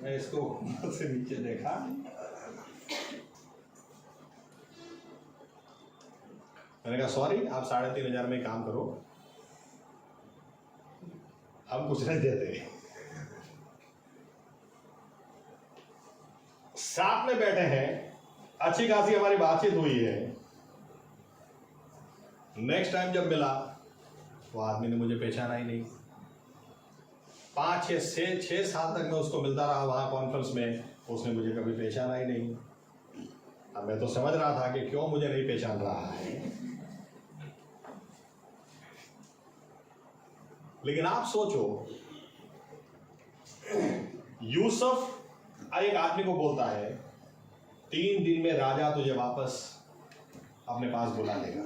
मैं इसको ऊपर से नीचे देखा, मैंने कहा सॉरी, आप 3,500 में काम करो, हम कुछ नहीं देते। साथ में बैठे हैं, अच्छी खासी हमारी बातचीत हुई है। नेक्स्ट टाइम जब मिला वो आदमी ने मुझे पहचाना ही नहीं। 5-6 साल तक मैं उसको मिलता रहा वहां कॉन्फ्रेंस में, उसने मुझे कभी पहचाना ही नहीं। अब मैं तो समझ रहा था कि क्यों मुझे नहीं पहचान रहा है, लेकिन आप सोचो, यूसुफ एक आदमी को बोलता है 3 दिन में राजा तुझे वापस अपने पास बुला लेगा।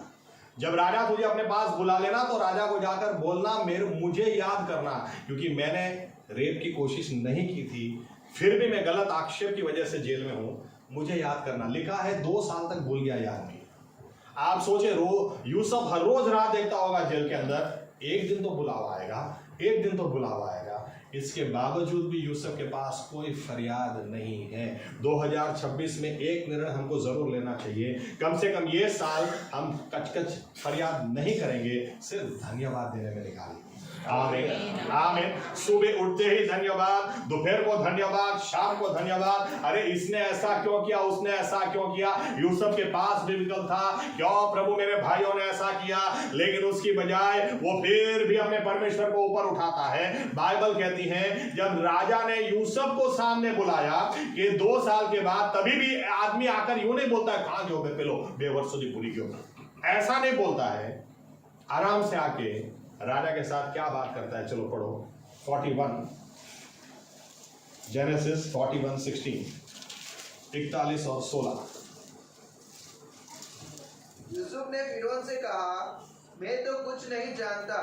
जब राजा तुझे अपने पास बुला लेना तो राजा को जाकर बोलना मुझे याद करना, क्योंकि मैंने रेप की कोशिश नहीं की थी, फिर भी मैं गलत आक्षेप की वजह से जेल में हूं, मुझे याद करना। लिखा है 2 साल तक भूल गया ये आदमी। आप सोचे, यूसुफ हर रोज राह देखता होगा जेल के अंदर, एक दिन तो बुलावा आएगा, एक दिन तो बुलावा आएगा। इसके बावजूद भी यूसुफ के पास कोई फरियाद नहीं है। 2026 में एक निर्णय हमको जरूर लेना चाहिए, कम से कम ये साल हम कच फरियाद नहीं करेंगे, सिर्फ धन्यवाद देने में निकालेंगे। आमीन आमीन। सुबह उठते ही धन्यवाद, दोपहर को धन्यवाद, शाम को धन्यवाद। अरे इसने ऐसा क्यों किया, उसने ऐसा क्यों किया। यूसुफ के पास भी विकल्प था, क्यों प्रभु मेरे भाइयों ने ऐसा किया, लेकिन उसकी बजाय वो फिर भी अपने परमेश्वर को ऊपर उठाता है। बाइबल कहती है जब राजा ने यूसुफ को सामने बुलाया कि 2 साल के बाद, तभी भी आदमी आकर यूं नहीं बोलता है कहां गयो पेलो बेवर्षों की पूरी क्यों, ऐसा नहीं बोलता है। आराम से आके राजा के साथ क्या बात करता है, चलो पढ़ो 41 जेनेसिस 41:16, 41 और 16। यूसुफ ने फिरौन से कहा, मैं तो कुछ नहीं जानता,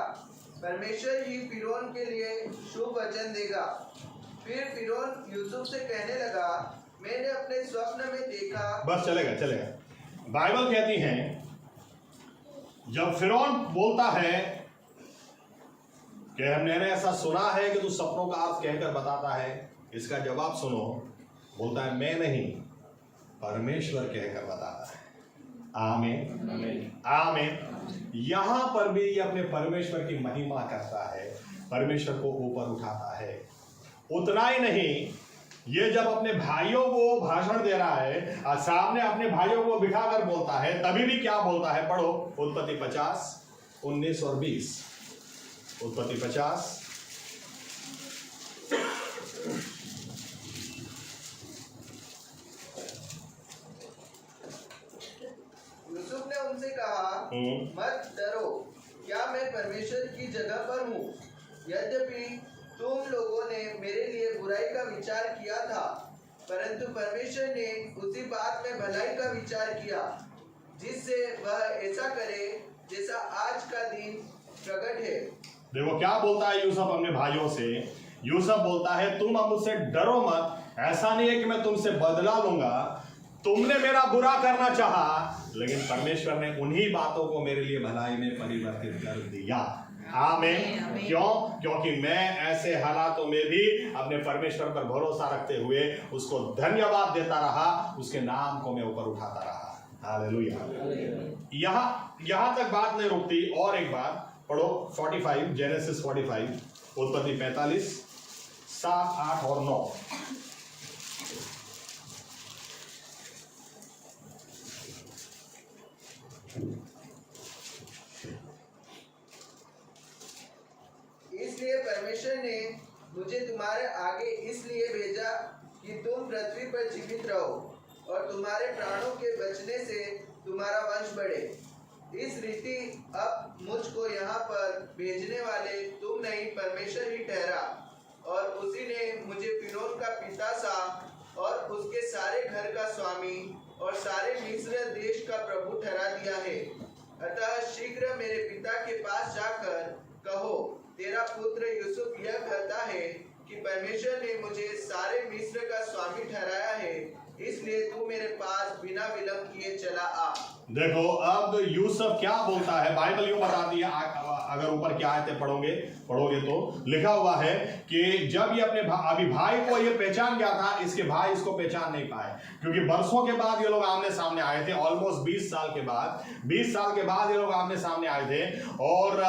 परमेश्वर ही फिरौन के लिए शुभ वचन देगा। फिर फिरौन यूसुफ से कहने लगा, मैंने अपने स्वप्न में देखा। बस चलेगा। बाइबल कहती है जब फिरौन बोलता है कि हमने ऐसा सुना है कि तू सपनों का अर्थ कहकर बताता है, इसका जवाब सुनो। बोलता है मैं नहीं, परमेश्वर कहकर बताता है। आमीन आमीन। यहां पर भी ये अपने परमेश्वर की महिमा करता है, परमेश्वर को ऊपर उठाता है। उतना ही नहीं, ये जब अपने भाइयों को भाषण दे रहा है, सामने अपने भाइयों को बिठाकर बोलता है, तभी भी क्या बोलता है, पढ़ो उत्पत्ति 50:19 और 20। उत्पत्ति 50 यूसुफ ने उनसे कहा, मत डरो, क्या मैं परमेश्वर की जगह पर हूँ? यद्यपि तुम लोगों ने मेरे लिए बुराई का विचार किया था, परंतु परमेश्वर ने उसी बात में भलाई का विचार किया, जिससे वह ऐसा करे जैसा आज का दिन प्रकट है। देखो क्या बोलता है यूसुफ अपने भाइयों से। यूसुफ बोलता है तुम अब मुझसे डरो मत, ऐसा नहीं है कि मैं तुमसे बदला लूंगा। तुमने मेरा बुरा करना चाहा, लेकिन परमेश्वर ने उन्हीं बातों को मेरे लिए भलाई में परिवर्तित कर दिया। आमीन। क्यों? क्योंकि मैं ऐसे हालातों में भी अपने परमेश्वर पर भरोसा रखते हुए उसको धन्यवाद देता रहा, उसके नाम को मैं ऊपर उठाता रहा। हालेलुया। यहां तक बात नहीं रुकती। और एक बार पढ़ो 45, जेनेसिस 45, उत्पत्ति 45, 7, 8 और 9। इसलिए परमेश्वर ने मुझे तुम्हारे आगे इसलिए भेजा कि तुम पृथ्वी पर जीवित रहो और तुम्हारे प्राणों के बचने से तुम्हारा वंश बढ़े। इस रीति अब मुझको यहाँ पर भेजने वाले तुम नहीं, परमेश्वर ही ठहरा, और उसी ने मुझे फिरौन का पिता सा और उसके सारे घर का स्वामी और सारे मिस्र देश का प्रभु ठहरा दिया है। अतः शीघ्र मेरे पिता के पास जाकर कहो, तेरा पुत्र यूसुफ यह कहता है कि परमेश्वर ने मुझे सारे मिस्र का स्वामी ठहराया है, इसलिए तू मेरे पास बिना विलंब किए चला आ। देखो अब यूसुफ क्या बोलता है। बाइबल यूं बताती है, अगर ऊपर क्या आयतें पढ़ोगे तो लिखा हुआ है कि जब ये अपने अभी भाई को ये पहचान गया था, इसके भाई इसको पहचान नहीं पाए, क्योंकि बरसों के बाद ये लोग आमने सामने आए थे। ऑलमोस्ट 20 साल के बाद ये लोग आमने सामने आए थे। और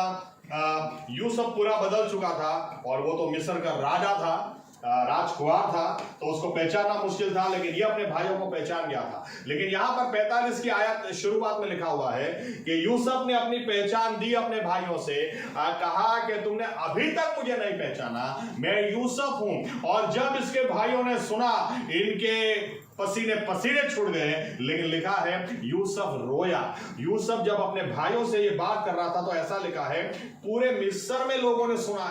यूसुफ पूरा बदल चुका था, और वो तो मिस्र का राजा था, राजकुमार था, तो उसको पहचानना मुश्किल था, लेकिन ये अपने भाइयों को पहचान गया था। लेकिन यहां पर 45 की आयत शुरुआत में लिखा हुआ है कि यूसुफ ने अपनी पहचान दी अपने भाइयों से, कहा कि तुमने अभी तक मुझे नहीं पहचाना, मैं यूसुफ हूं। और जब इसके भाइयों ने सुना, इनके पसीने छूट गए। लेकिन लिखा है यूसुफ रोया। यूसुफ जब अपने भाइयों से ये बात कर रहा था तो ऐसा लिखा है, पूरे मिस्र में लोगों ने सुना।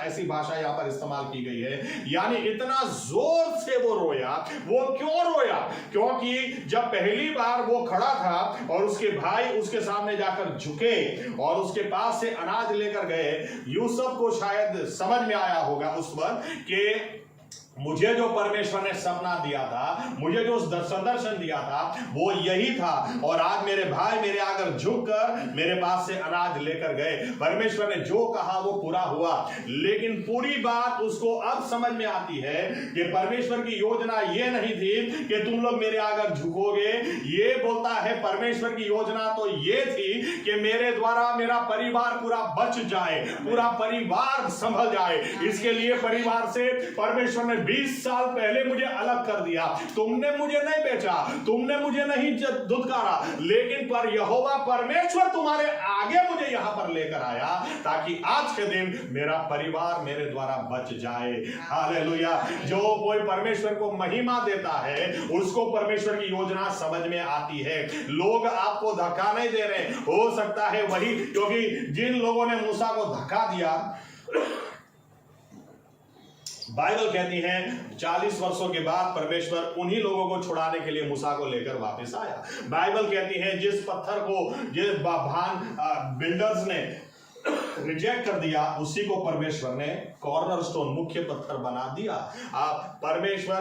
ऐसी भाषा यहां पर इस्तेमाल की गई है, यानी इतना जोर से वो रोया। वो क्यों रोया? क्योंकि जब पहली बार वो खड़ा था और उसके भाई उसके सामने जाकर झुके और उसके पास से अनाज लेकर गए, यूसुफ को शायद समझ में आया होगा उस वक्त कि मुझे जो परमेश्वर ने सपना दिया था, मुझे जो दर्शन दिया था, वो यही था। और आज मेरे भाई मेरे आकर झुककर मेरे पास से अनाज लेकर गए। परमेश्वर ने जो कहा वो पूरा हुआ। लेकिन पूरी बात उसको अब समझ में आती है कि परमेश्वर की योजना ये नहीं थी कि तुम लोग मेरे आकर झुकोगे। ये बोलता है परमेश्वर की योजना तो ये थी कि मेरे द्वारा मेरा परिवार पूरा बच जाए, पूरा परिवार संभल जाए। इसके लिए परिवार से परमेश्वर ने 20 साल पहले मुझे अलग कर दिया। तुमने मुझे नहीं बेचा, तुमने मुझे नहीं धुतकारा, लेकिन पर यहोवा परमेश्वर तुम्हारे आगे मुझे यहां पर लेकर आया ताकि आज के दिन मेरा परिवार मेरे द्वारा बच जाए। हालेलुया। जो कोई परमेश्वर को महिमा देता है उसको परमेश्वर की योजना समझ में आती है। लोग आपको धक्का नहीं दे रहे, हो सकता है वही, क्योंकि जिन लोगों ने मूसा को धक्का दिया, बाइबल कहती है 40 वर्षों के बाद परमेश्वर उन्हीं लोगों को छुड़ाने के लिए मूसा को लेकर वापस आया। बाइबल कहती है जिस पत्थर को जिस बिल्डर्स ने रिजेक्ट कर दिया, उसी को परमेश्वर ने कॉर्नर स्टोन, मुख्य पत्थर बना दिया। परमेश्वर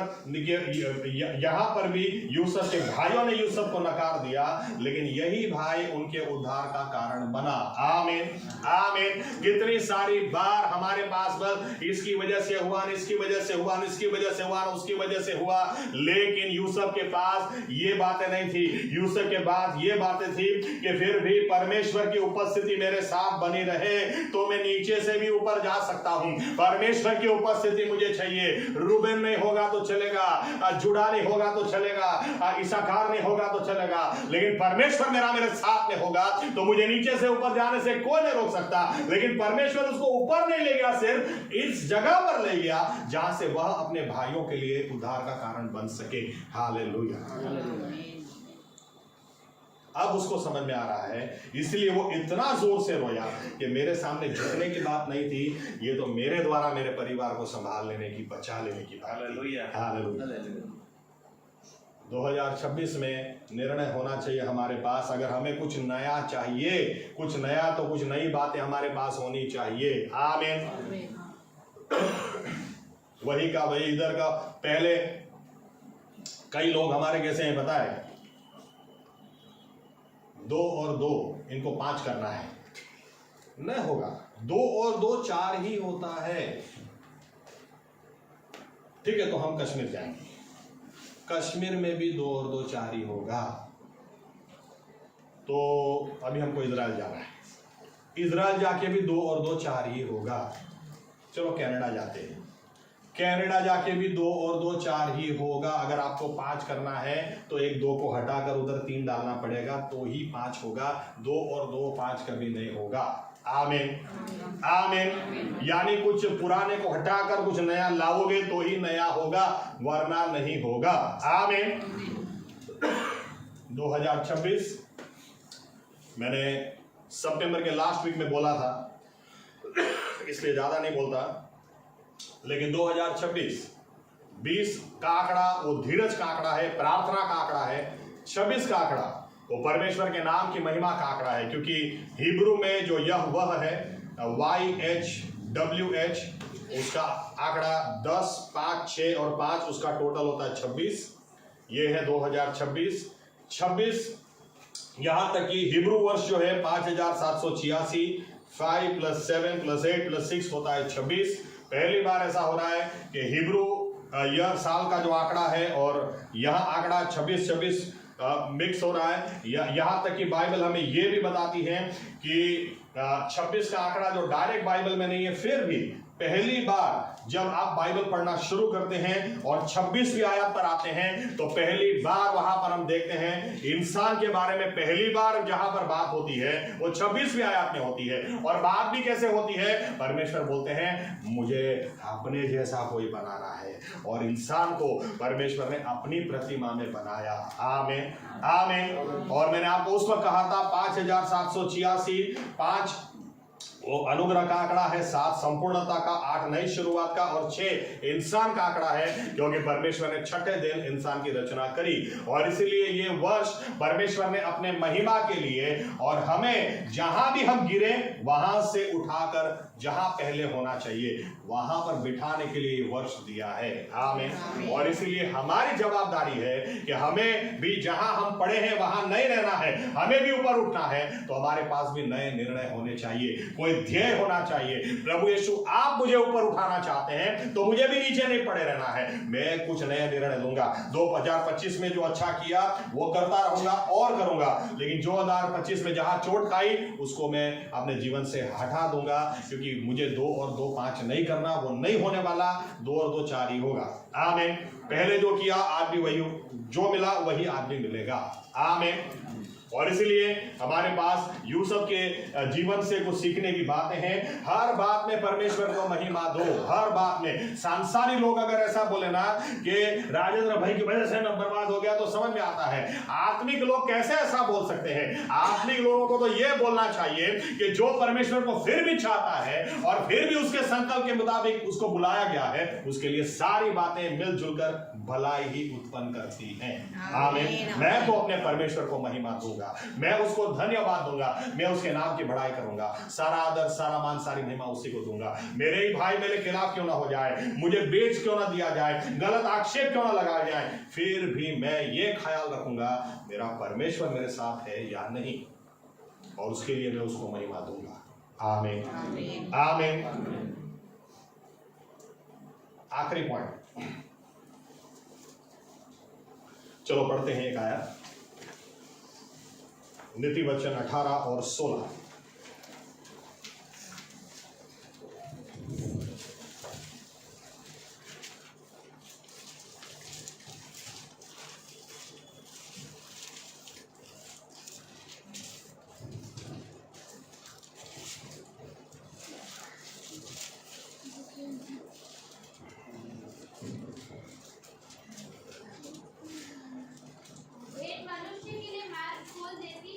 यहां पर भी यूसुफ के भाइयों ने यूसुफ को नकार दिया, लेकिन यही भाई उनके उद्धार का कारण बना। आमीन आमीन। कितनी सारी बार हमारे पास बस इसकी वजह से हुआ, इसकी वजह से हुआ, इसकी वजह से हुआ, उसकी वजह से हुआ, लेकिन यूसुफ के पास ये बातें नहीं थी। यूसुफ के पास ये बातें थी कि फिर भी परमेश्वर की उपस्थिति मेरे साथ बनी रहे तो मैं नीचे से भी ऊपर जा सकता हूं। परमेश्वर की उपस्थिति मुझे चाहिए। रूबेन नहीं होगा तो चलेगा, जुड़ा नहीं होगा तो चलेगा, इसाकार नहीं होगा तो चलेगा, लेकिन परमेश्वर मेरे साथ में होगा तो मुझे नीचे से ऊपर जाने से कोई नहीं रोक सकता। लेकिन परमेश्वर उसको ऊपर नहीं ले गया, सिर्फ इस जगह पर ले गया जहां से वह अपने भाइयों के लिए उद्धार का कारण बन सके। हालेलुया। अब उसको समझ में आ रहा है, इसलिए वो इतना जोर से रोया कि मेरे सामने झुकने की बात नहीं थी, ये तो मेरे द्वारा मेरे परिवार को संभाल लेने की, बचा लेने की बात थी। हालेलुया। हालेलुया। 2026 में निर्णय होना चाहिए हमारे पास। अगर हमें कुछ नया चाहिए, कुछ नया, तो कुछ नई बातें हमारे पास होनी चाहिए। आमीन। वही का वही इधर का। पहले कई लोग हमारे कैसे हैं पता है, 2 और 2 इनको 5 करना है, नहीं होगा। 2 और 2 4 ही होता है। ठीक है, तो हम कश्मीर जाएंगे, कश्मीर में भी 2 और 2 4 ही होगा। तो अभी हमको इजराइल जाना है, इजराइल जाके भी 2 और 2 4 ही होगा। चलो कनाडा जाते हैं, कनाडा जाके भी 2 और 2 4 ही होगा। अगर आपको 5 करना है तो 1 2 को हटाकर उधर 3 डालना पड़ेगा, तो ही 5 होगा। 2 और 2 5 कभी नहीं होगा। आमीन। आमीन। यानी कुछ पुराने को हटाकर कुछ नया लाओगे तो ही नया होगा, वरना नहीं होगा। आमीन। 2026 मैंने सितंबर के लास्ट वीक में बोला था, इसलिए ज्यादा नहीं बोलता, लेकिन 2026 20 का आंकड़ा वो धीरज का आंकड़ा है, प्रार्थना का आंकड़ा है। 26 का आंकड़ा वो परमेश्वर के नाम की महिमा का आंकड़ा है, क्योंकि हिब्रू में जो यह वह है YHWH, उसका आंकड़ा 10 5 6 और 5, उसका टोटल होता है 26। ये है 2026। 26 यहां तक कि हिब्रू वर्ष जो है 5786, 5 + 7 + 8 + 6 होता है 26। पहली बार ऐसा हो रहा है कि हिब्रू यह साल का जो आंकड़ा है और यह आंकड़ा 26 मिक्स हो रहा है। यहां तक कि बाइबल हमें यह भी बताती है कि 26 का आंकड़ा जो डायरेक्ट बाइबल में नहीं है, फिर भी पहली बार जब आप बाइबल पढ़ना शुरू करते हैं और 26वीं आयत पर आते हैं, तो पहली बार वहां पर हम देखते हैं इंसान के बारे में पहली बार जहां पर बात होती है वो 26वीं आयत में होती है। और बात भी कैसे होती है, परमेश्वर बोलते हैं मुझे अपने जैसा कोई बनाना है, और इंसान को परमेश्वर ने अपनी प्रतिमा में बनाया। आमीन। आमीन। और मैंने आपको उस वक्त कहा था 5786, 5 वो अनुग्रह का आंकड़ा है, 7 संपूर्णता का, 8 नई शुरुआत का, और 6 इंसान का आंकड़ा है, क्योंकि परमेश्वर ने छठे दिन इंसान की रचना करी। और इसीलिए ये वर्ष परमेश्वर ने अपने महिमा के लिए और हमें जहां भी हम गिरे वहां से उठाकर जहां पहले होना चाहिए वहां पर बिठाने के लिए वर्ष दिया है। आमीन। और इसीलिए हमारी जवाबदारी है कि हमें भी जहां हम पड़े हैं वहां नहीं रहना है, हमें भी ऊपर उठना है। तो हमारे पास भी नए निर्णय होने चाहिए, कोई ध्येय होना चाहिए। प्रभु यीशु आप मुझे ऊपर उठाना चाहते हैं तो मुझे भी नीचे नहीं पड़े रहना है, मैं कुछ नए निर्णय लूंगा। 2025 में जो अच्छा किया वो करता रहूंगा और करूंगा, लेकिन 2025 में जहां चोट खाई उसको मैं अपने जीवन से हटा दूंगा, क्योंकि मुझे 2 और 2 5 नहीं करना, वो नहीं होने वाला। 2 और 2 4 ही होगा। आमीन। पहले जो किया आज भी वही, जो मिला वही आज भी मिलेगा। आमीन। और इसलिए हमारे पास यूसुफ के जीवन से कुछ सीखने की बातें हैं। हर बात में परमेश्वर को महिमा दो, हर बात में। सांसारिक लोग अगर ऐसा बोले ना कि राजेंद्र भाई की वजह से मैं बर्बाद हो गया, तो समझ में आता है आत्मिक लोग कैसे ऐसा बोल सकते हैं। आत्मिक लोगों को तो यह बोलना चाहिए कि जो परमेश्वर को फिर भी चाहता है और फिर भी उसके संकल्प के मुताबिक उसको बुलाया गया है, उसके लिए सारी बातें मिलजुल कर भलाई ही उत्पन्न करती हैं। आमीन। मैं तो अपने परमेश्वर को महिमा दूंगा, मैं उसको धन्यवाद दूंगा, मैं उसके नाम की बड़ाई करूंगा। सारा आदर, सारा मान, सारी महिमा उसी को दूंगा। मेरे ही भाई मेरे खिलाफ क्यों ना हो जाए, मुझे बेच क्यों ना दिया जाए, गलत आक्षेप क्यों ना लगाया जाए, फिर भी मैं ये ख्याल रखूंगा मेरा परमेश्वर मेरे साथ है या नहीं, और उसके लिए मैं उसको महिमा दूंगा। आमीन। आमीन। आखिरी पॉइंट, चलो पढ़ते हैं एक आयत, नीति वचन 18 और 16। भेंट मनुष्य के लिए मार्ग खोल देती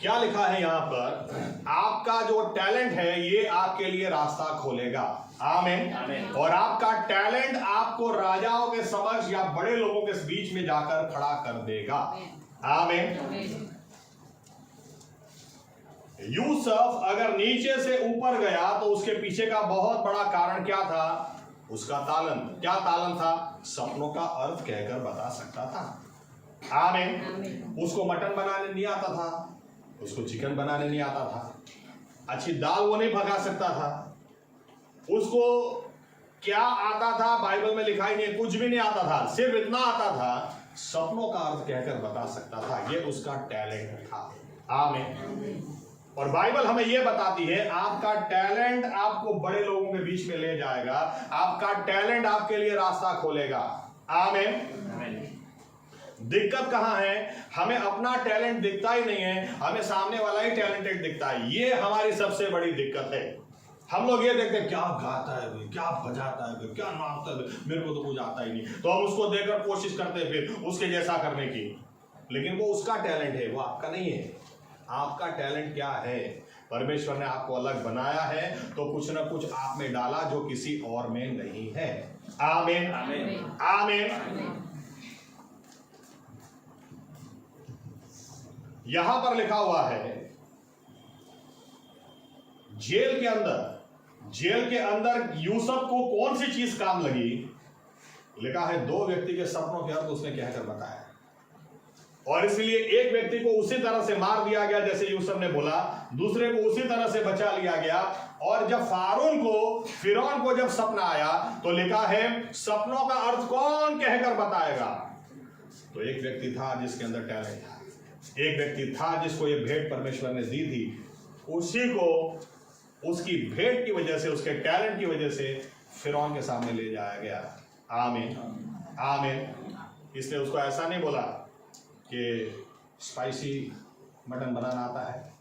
क्या लिखा है यहां पर, आपका जो टैलेंट है ये आपके लिए रास्ता खोलेगा। आमीन। आमीन। और आपका टैलेंट आपको राजाओं के समक्ष या बड़े लोगों के बीच में जाकर खड़ा कर देगा। आमीन। यूसुफ अगर नीचे से ऊपर गया तो उसके पीछे का बहुत बड़ा कारण क्या था? उसका तालन। क्या तालन था? सपनों का अर्थ कहकर बता सकता था। आमीन। उसको मटन बनाने नहीं आता था, उसको चिकन बनाने नहीं आता था, अच्छी दाल वो नहीं पका सकता था, उसको क्या आता था बाइबल में लिखा ही नहीं, कुछ भी नहीं आता था, सिर्फ इतना आता था सपनों का अर्थ कहकर बता सकता था। ये उसका टैलेंट था। आमीन। और बाइबल हमें यह बताती है आपका टैलेंट आपको बड़े लोगों के बीच में ले जाएगा, आपका टैलेंट आपके लिए रास्ता खोलेगा। आमीन। दिक्कत कहां है? हमें अपना टैलेंट दिखता ही नहीं है, हमें सामने वाला ही टैलेंटेड दिखता है। ये हमारी सबसे बड़ी दिक्कत है। हम लोग ये देखते हैं क्या गाता है भाई, क्या बजाता है भाई, क्या नाचता है, मेरे को तो कुछ आता ही नहीं, तो हम उसको देखकर कोशिश करते हैं फिर उसके जैसा करने की। लेकिन वो उसका टैलेंट है, वो आपका नहीं है। आपका टैलेंट क्या है? परमेश्वर ने आपको अलग बनाया है तो कुछ ना कुछ आप में डाला जो किसी और में नहीं है। आमीन। आमीन। आमीन। यहां पर लिखा हुआ है जेल के अंदर यूसुफ को कौन सी चीज काम लगी? लिखा है 2 व्यक्ति के सपनों के अर्थ उसने कहकर बताया, और इसलिए एक व्यक्ति को उसी तरह से मार दिया गया जैसे यूसुफ ने बोला, दूसरे को उसी तरह से बचा लिया गया। और जब फिरौन को जब सपना आया तो लिखा है सपनों का अर्थ कौन कहकर बताएगा? तो एक व्यक्ति था जिसके अंदर टैलेंट था, एक व्यक्ति था जिसको ये भेंट परमेश्वर ने दी थी, उसी को उसकी भेंट की वजह से, उसके टैलेंट की वजह से फिरौन के सामने ले जाया गया। आमीन। आमीन। इसलिए उसको ऐसा नहीं बोला कि स्पाइसी मटन बनाना आता है,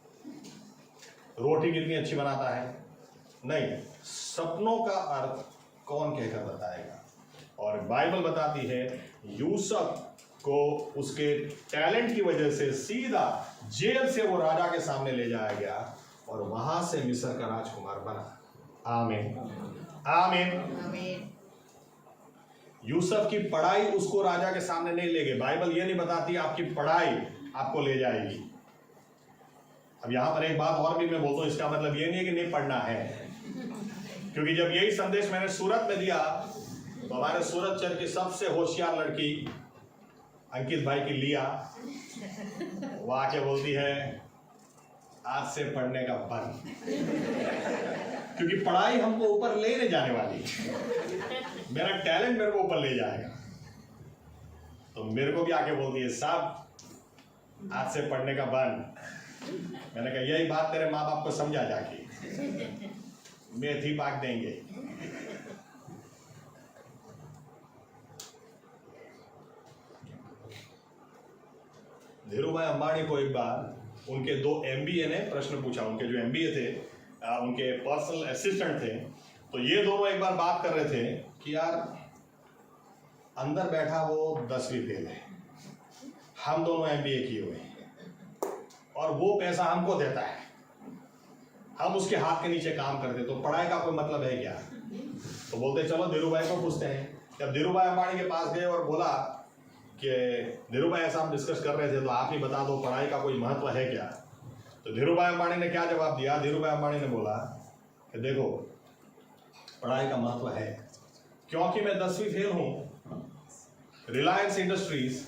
रोटी कितनी अच्छी बनाता है, नहीं, सपनों का अर्थ कौन कहकर बताएगा? और बाइबल बताती है यूसुफ को उसके टैलेंट की वजह से सीधा जेल से वो राजा के सामने ले जाया गया और वहां से मिस्र का राजकुमार बना। आमीन। आमीन। यूसुफ की पढ़ाई उसको राजा के सामने नहीं ले गई। बाइबल ये नहीं बताती आपकी पढ़ाई आपको ले जाएगी। अब यहां पर एक बात और भी मैं बोलता हूं, इसका मतलब ये नहीं है कि नहीं पढ़ना है, क्योंकि जब यही संदेश मैंने सूरत में दिया तो हमारे सूरत चर्च की सबसे होशियार लड़की अंकित भाई की लिया, वो आके बोलती है आज से पढ़ने का बंद, क्योंकि पढ़ाई हमको ऊपर ले नहीं जाने वाली, मेरा टैलेंट मेरे को ऊपर ले जाएगा। तो मेरे को भी आके बोलती है साहब आज से पढ़ने का बंद। मैंने कहा यही बात तेरे माँ बाप को समझा जाके, मेथी पाक देंगे। धीरूभाई अंबानी को एक बार उनके 2 MBA ने प्रश्न पूछा, उनके जो MBA थे उनके पर्सनल असिस्टेंट थे, तो ये दोनों एक बार बात कर रहे थे कि यार अंदर बैठा वो 10वीं फेल है, हम दोनों MBA किए हुए हैं और वो पैसा हमको देता है, हम उसके हाथ के नीचे काम करते, तो पढ़ाई का कोई मतलब है क्या? तो बोलते चलो धीरूभाई को पूछते हैं। जब धीरूभाई अंबानी के पास गए और बोला कि धीरूभाई ऐसा हम डिस्कस कर रहे थे तो आप ही बता दो पढ़ाई का कोई महत्व है क्या? तो धीरूभाई अंबानी ने क्या जवाब दिया? धीरूभाई अंबानी ने बोला कि देखो पढ़ाई का महत्व है, क्योंकि मैं 10वीं फेल हूं। रिलायंस इंडस्ट्रीज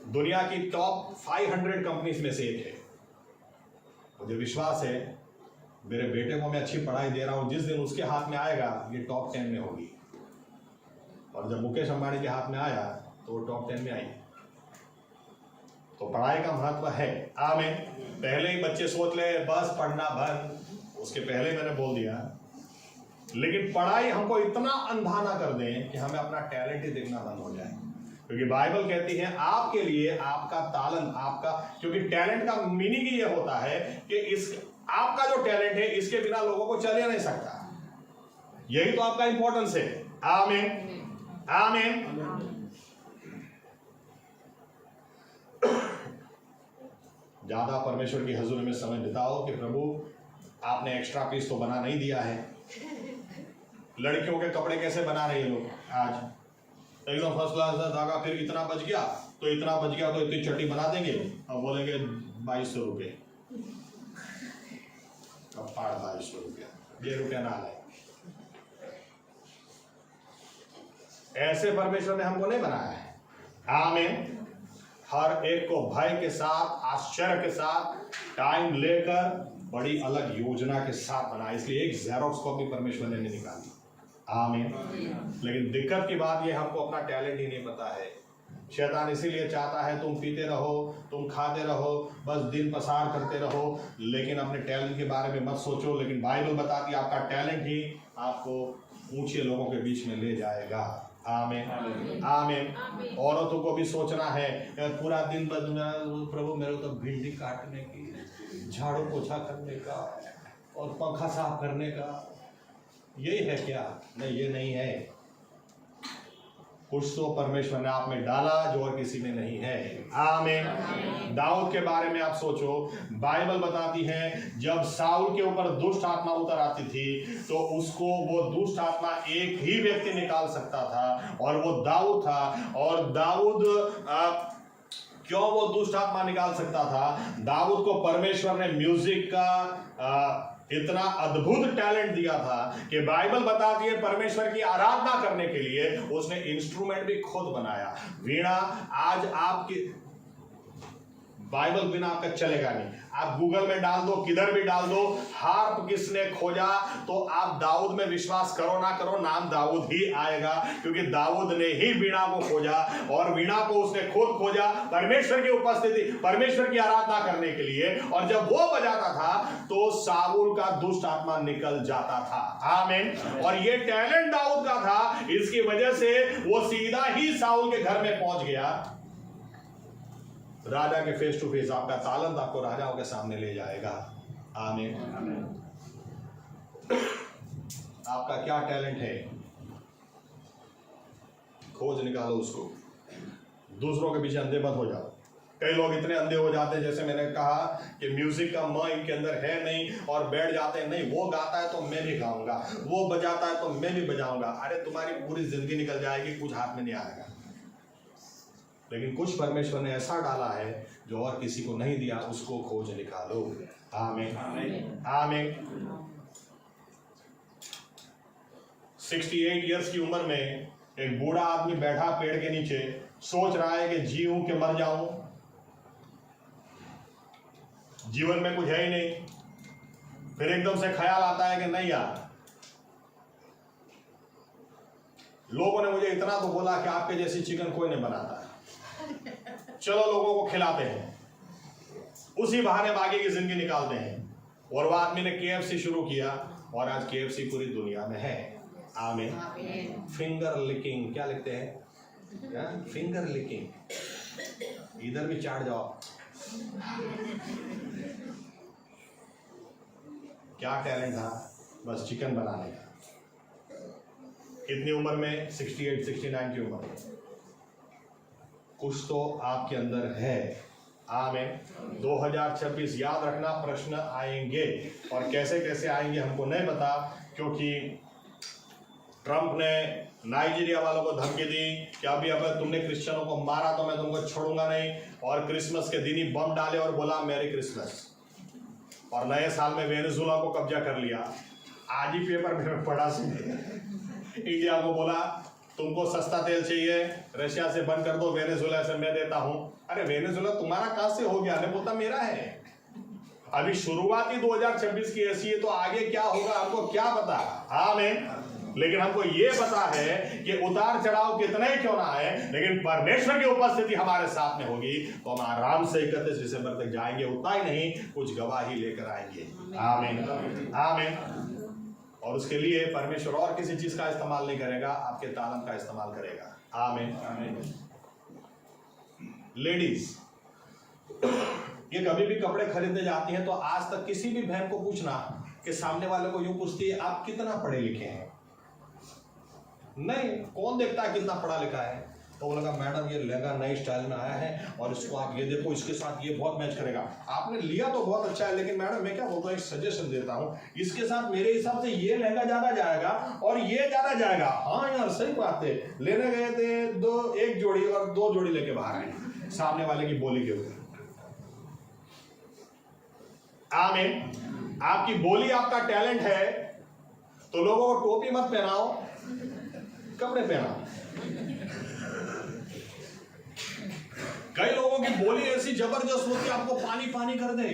दुनिया की टॉप 500 कंपनीज में से एक है। मुझे विश्वास है मेरे बेटे को मैं अच्छी पढ़ाई दे रहा हूं, जिस दिन उसके हाथ में आएगा ये टॉप 10 में होगी। और जब मुकेश अंबानी के हाथ में आया तो वो टॉप 10 में आई। तो पढ़ाई का महत्व है। आमीन। पहले ही बच्चे सोच ले बस पढ़ना बंद, उसके पहले मैंने बोल दिया, लेकिन पढ़ाई हमको इतना अंधा ना कर दें कि हमें अपना टैलेंट ही देखना बंद हो जाए, क्योंकि बाइबल कहती है आपके लिए आपका तालन, आपका, क्योंकि टैलेंट का मीनिंग ही ये होता है कि इस आपका जो टैलेंट है इसके बिना लोगों को चल ही नहीं सकता, यही तो आपका इंपॉर्टेंस है। आमीन। आमीन। ज़्यादा परमेश्वर की हजूरी में समय बिताओ कि प्रभु आपने एक्स्ट्रा पीस तो बना नहीं दिया है। लड़कियों के कपड़े कैसे बना रहे हैं लोग आज, एकदम फर्स्ट क्लास धागा, फिर इतना बच गया तो इतना बच गया तो इतनी चट्टी बना देंगे और बोलेंगे 2200 रुपये, कपाड़ 2200 रुपया, ये रुपया ना लाए। ऐसे परमेश्वर ने हमको नहीं बनाया है। आमीन। हर एक को भय के साथ, आश्चर्य के साथ, टाइम लेकर बड़ी अलग योजना के साथ बनाया। इसलिए एक जेरोक्स कॉपी परमेश्वर ने नहीं निकाली। आमीन। लेकिन दिक्कत की बात ये, हमको अपना टैलेंट ही नहीं पता है। शैतान इसीलिए चाहता है तुम पीते रहो, तुम खाते रहो, बस दिन पसार करते रहो, लेकिन अपने टैलेंट के बारे में मत सोचो। लेकिन बाइबल बताती है आपका टैलेंट ही आपको ऊंचे लोगों के बीच में ले जाएगा। आमीन। आमीन। औरतों को भी सोचना है, पूरा दिन बस प्रभु मेरे को तो भिंडी काटने की, झाड़ू पोछा करने का और पंखा साफ करने का, यही है क्या? नहीं, ये नहीं है। कुछ तो परमेश्वर ने आप में डाला जो और किसी में नहीं है। आमीन। दाऊद के बारे में आप सोचो, बाइबल बताती है जब साउल के ऊपर दुष्ट आत्मा उतर आती थी तो उसको वो दुष्ट आत्मा एक ही व्यक्ति निकाल सकता था और वो दाऊद था। और दाऊद क्यों वो दुष्ट आत्मा निकाल सकता था? दाऊद को परमेश्वर ने म्यूजिक का इतना अद्भुत टैलेंट दिया था कि बाइबल बताती है परमेश्वर की आराधना करने के लिए उसने इंस्ट्रूमेंट भी खुद बनाया। वीणा आज आपकी बाइबल बिना आपका चलेगा नहीं। आप गूगल में डाल दो, किधर भी डाल दो, हार्प किसने खोजा, तो आप दाऊद में विश्वास करो ना करो, नाम दाऊद ही आएगा, क्योंकि दाऊद ने ही वीणा को खोजा और वीणा को उसने खुद खोजा परमेश्वर की उपस्थिति, परमेश्वर की आराधना करने के लिए। और जब वो बजाता था तो साउल का दुष्ट आत्मा निकल जाता था। आमीन। और ये टैलेंट दाऊद का था, इसकी वजह से वो सीधा ही साउल के घर में पहुंच गया। राजा के फेस टू फेस आपका तालंत आपको राजाओं के सामने ले जाएगा। आमीन। आपका क्या टैलेंट है, खोज निकालो उसको। दूसरों के पीछे अंधे मत हो जाओ। कई लोग इतने अंधे हो जाते हैं, जैसे मैंने कहा कि म्यूजिक का म इनके अंदर है नहीं, और बैठ जाते हैं, नहीं वो गाता है तो मैं भी गाऊंगा, वो बजाता है तो मैं भी बजाऊंगा। अरे तुम्हारी पूरी जिंदगी निकल जाएगी, कुछ हाथ में नहीं आएगा। लेकिन कुछ परमेश्वर ने ऐसा डाला है जो और किसी को नहीं दिया, उसको खोज निकालो। आमीन। आमीन। 68 इयर्स की उम्र में एक बूढ़ा आदमी बैठा पेड़ के नीचे, सोच रहा है कि जीऊं कि मर जाऊं, जीवन में कुछ है ही नहीं। फिर एकदम से ख्याल आता है कि नहीं यार, लोगों ने मुझे इतना तो बोला कि आपके जैसी चिकन कोई नहीं बनाता, चलो लोगों को खिलाते हैं, उसी बहाने बाकी की जिंदगी निकालते हैं। और वो आदमी ने KFC शुरू किया और आज KFC पूरी दुनिया में है। आमीन। फिंगर लिकिंग, क्या लिखते हैं? फिंगर लिकिंग, इधर भी चाट जाओ। क्या टैलेंट था? बस चिकन बनाने का। कितनी उम्र में? 68 69 की उम्र में। कुछ तो आपके अंदर है। आमीन। 2026 याद रखना, प्रश्न आएंगे और कैसे कैसे आएंगे हमको नहीं पता, क्योंकि ट्रंप ने नाइजीरिया वालों को धमकी दी कि अभी अगर तुमने क्रिश्चियनों को मारा तो मैं तुमको छोड़ूंगा नहीं, और क्रिसमस के दिन ही बम डाले और बोला मैरी क्रिसमस। और नए साल में वेनेजुला को कब्जा कर लिया। आज ही पेपर में पढ़ा, इंडिया को बोला तुमको सस्ता तेल चाहिए, रशिया से बंद कर दो, वेनेजुला से मैं देता हूं। अरे वेनेजुला तुम्हारा कहां से हो गया? नहीं बोलता मेरा है। अभी शुरुआती 2026 की ऐसी है, तो आगे क्या होगा हमको क्या पता। आमीन। लेकिन हमको ये पता है कि उतार चढ़ाव कितना ही क्यों ना है, लेकिन परमेश्वर की उपस्थिति हमारे साथ में होगी तो हम आराम से 31 दिसंबर तक जाएंगे। उतना ही नहीं, कुछ गवाही लेकर आएंगे। आमीन। आमीन। और उसके लिए परमेश्वर और किसी चीज का इस्तेमाल नहीं करेगा, आपके तालंत का इस्तेमाल करेगा। आमीन। आमीन। लेडीज ये कभी भी कपड़े खरीदने जाती हैं तो आज तक किसी भी बहन को पूछना कि सामने वाले को यूं पूछती है आप कितना पढ़े लिखे हैं? नहीं, कौन देखता है कितना पढ़ा लिखा है? तो वो लगा मैडम ये लहंगा नई स्टाइल में आया है और इसको आप ये देखो, इसके साथ ये बहुत मैच करेगा। आपने लिया तो बहुत अच्छा है, लेकिन मैडम मैं क्या बोलता हूँ, एक सजेशन देता हूँ, इसके साथ मेरे हिसाब से ये लहंगा ज्यादा जाएगा और ये ज्यादा जाएगा। हाँ यार सही बात है। लेने गए थे एक जोड़ी और 2 जोड़ी लेके बाहर आए सामने वाले की बोली के ऊपर। आमीन। आपकी बोली आपका टैलेंट है तो लोगों को टोपी मत पहनाओ, कपड़े पहनाओ। कई लोगों की बोली ऐसी जबरदस्त होती है, आपको पानी पानी कर दे।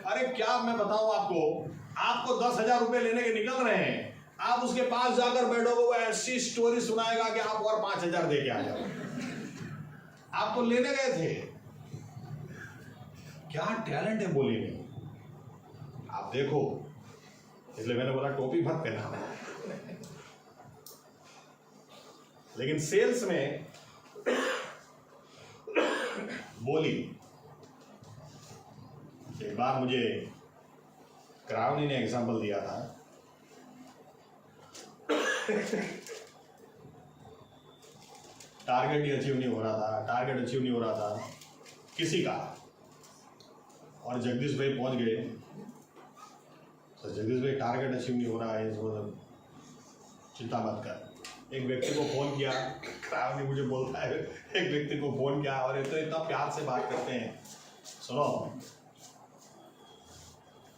अरे क्या मैं बताऊं आपको 10,000 रुपए लेने के निकल रहे हैं, आप उसके पास जाकर बैठोगे, वो ऐसी स्टोरी सुनाएगा कि आप और 5,000 दे के आ जाओ। आप तो लेने गए थे। क्या टैलेंट है बोली में, आप देखो। इसलिए मैंने बोला टोपी मत पहना। लेकिन सेल्स में बोली, एक बार मुझे क्राउनी ने एग्जांपल दिया था। टारगेट ही अचीव नहीं हो रहा था किसी का, और जगदीश भाई पहुंच गए। तो जगदीश भाई टारगेट अचीव नहीं हो रहा है, चिंता मत कर। एक व्यक्ति को फोन किया, क्राउनी मुझे बोलता है, एक व्यक्ति को फोन किया और तो इतना प्यार से बात करते हैं, सुनो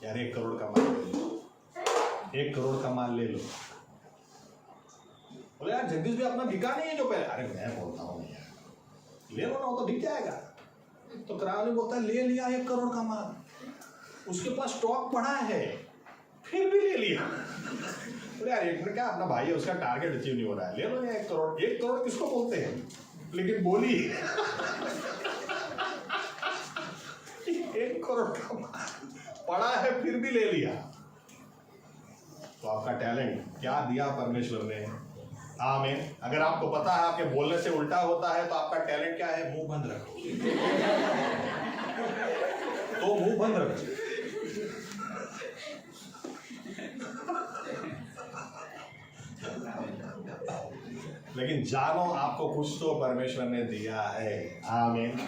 यार 1 करोड़ का माल ले लो, 1 करोड़ का माल ले लो। बोले यार जगदीश भाई अपना बिका नहीं है जो पहले। अरे मैं बोलता हूँ यार ले लो ना, वो तो बिक जाएगा। तो क्राउनी बोलता है ले लिया 1 करोड़ का माल, उसके पास स्टॉक पड़ा है, फिर भी ले लिया। तो यार एक क्या अपना भाई है, उसका टारगेट अचीव नहीं हो रहा है, ले लो ना 1 करोड़। 1 करोड़ किसको बोलते हैं, लेकिन बोली 1 करोड़ का पड़ा है फिर भी ले लिया। तो आपका टैलेंट क्या दिया परमेश्वर ने। आमीन। अगर आपको पता है आपके बोलने से उल्टा होता है तो आपका टैलेंट क्या है, मुंह बंद रखो। तो मुंह बंद रखो। लेकिन जानो आपको कुछ तो परमेश्वर ने दिया है। आमीन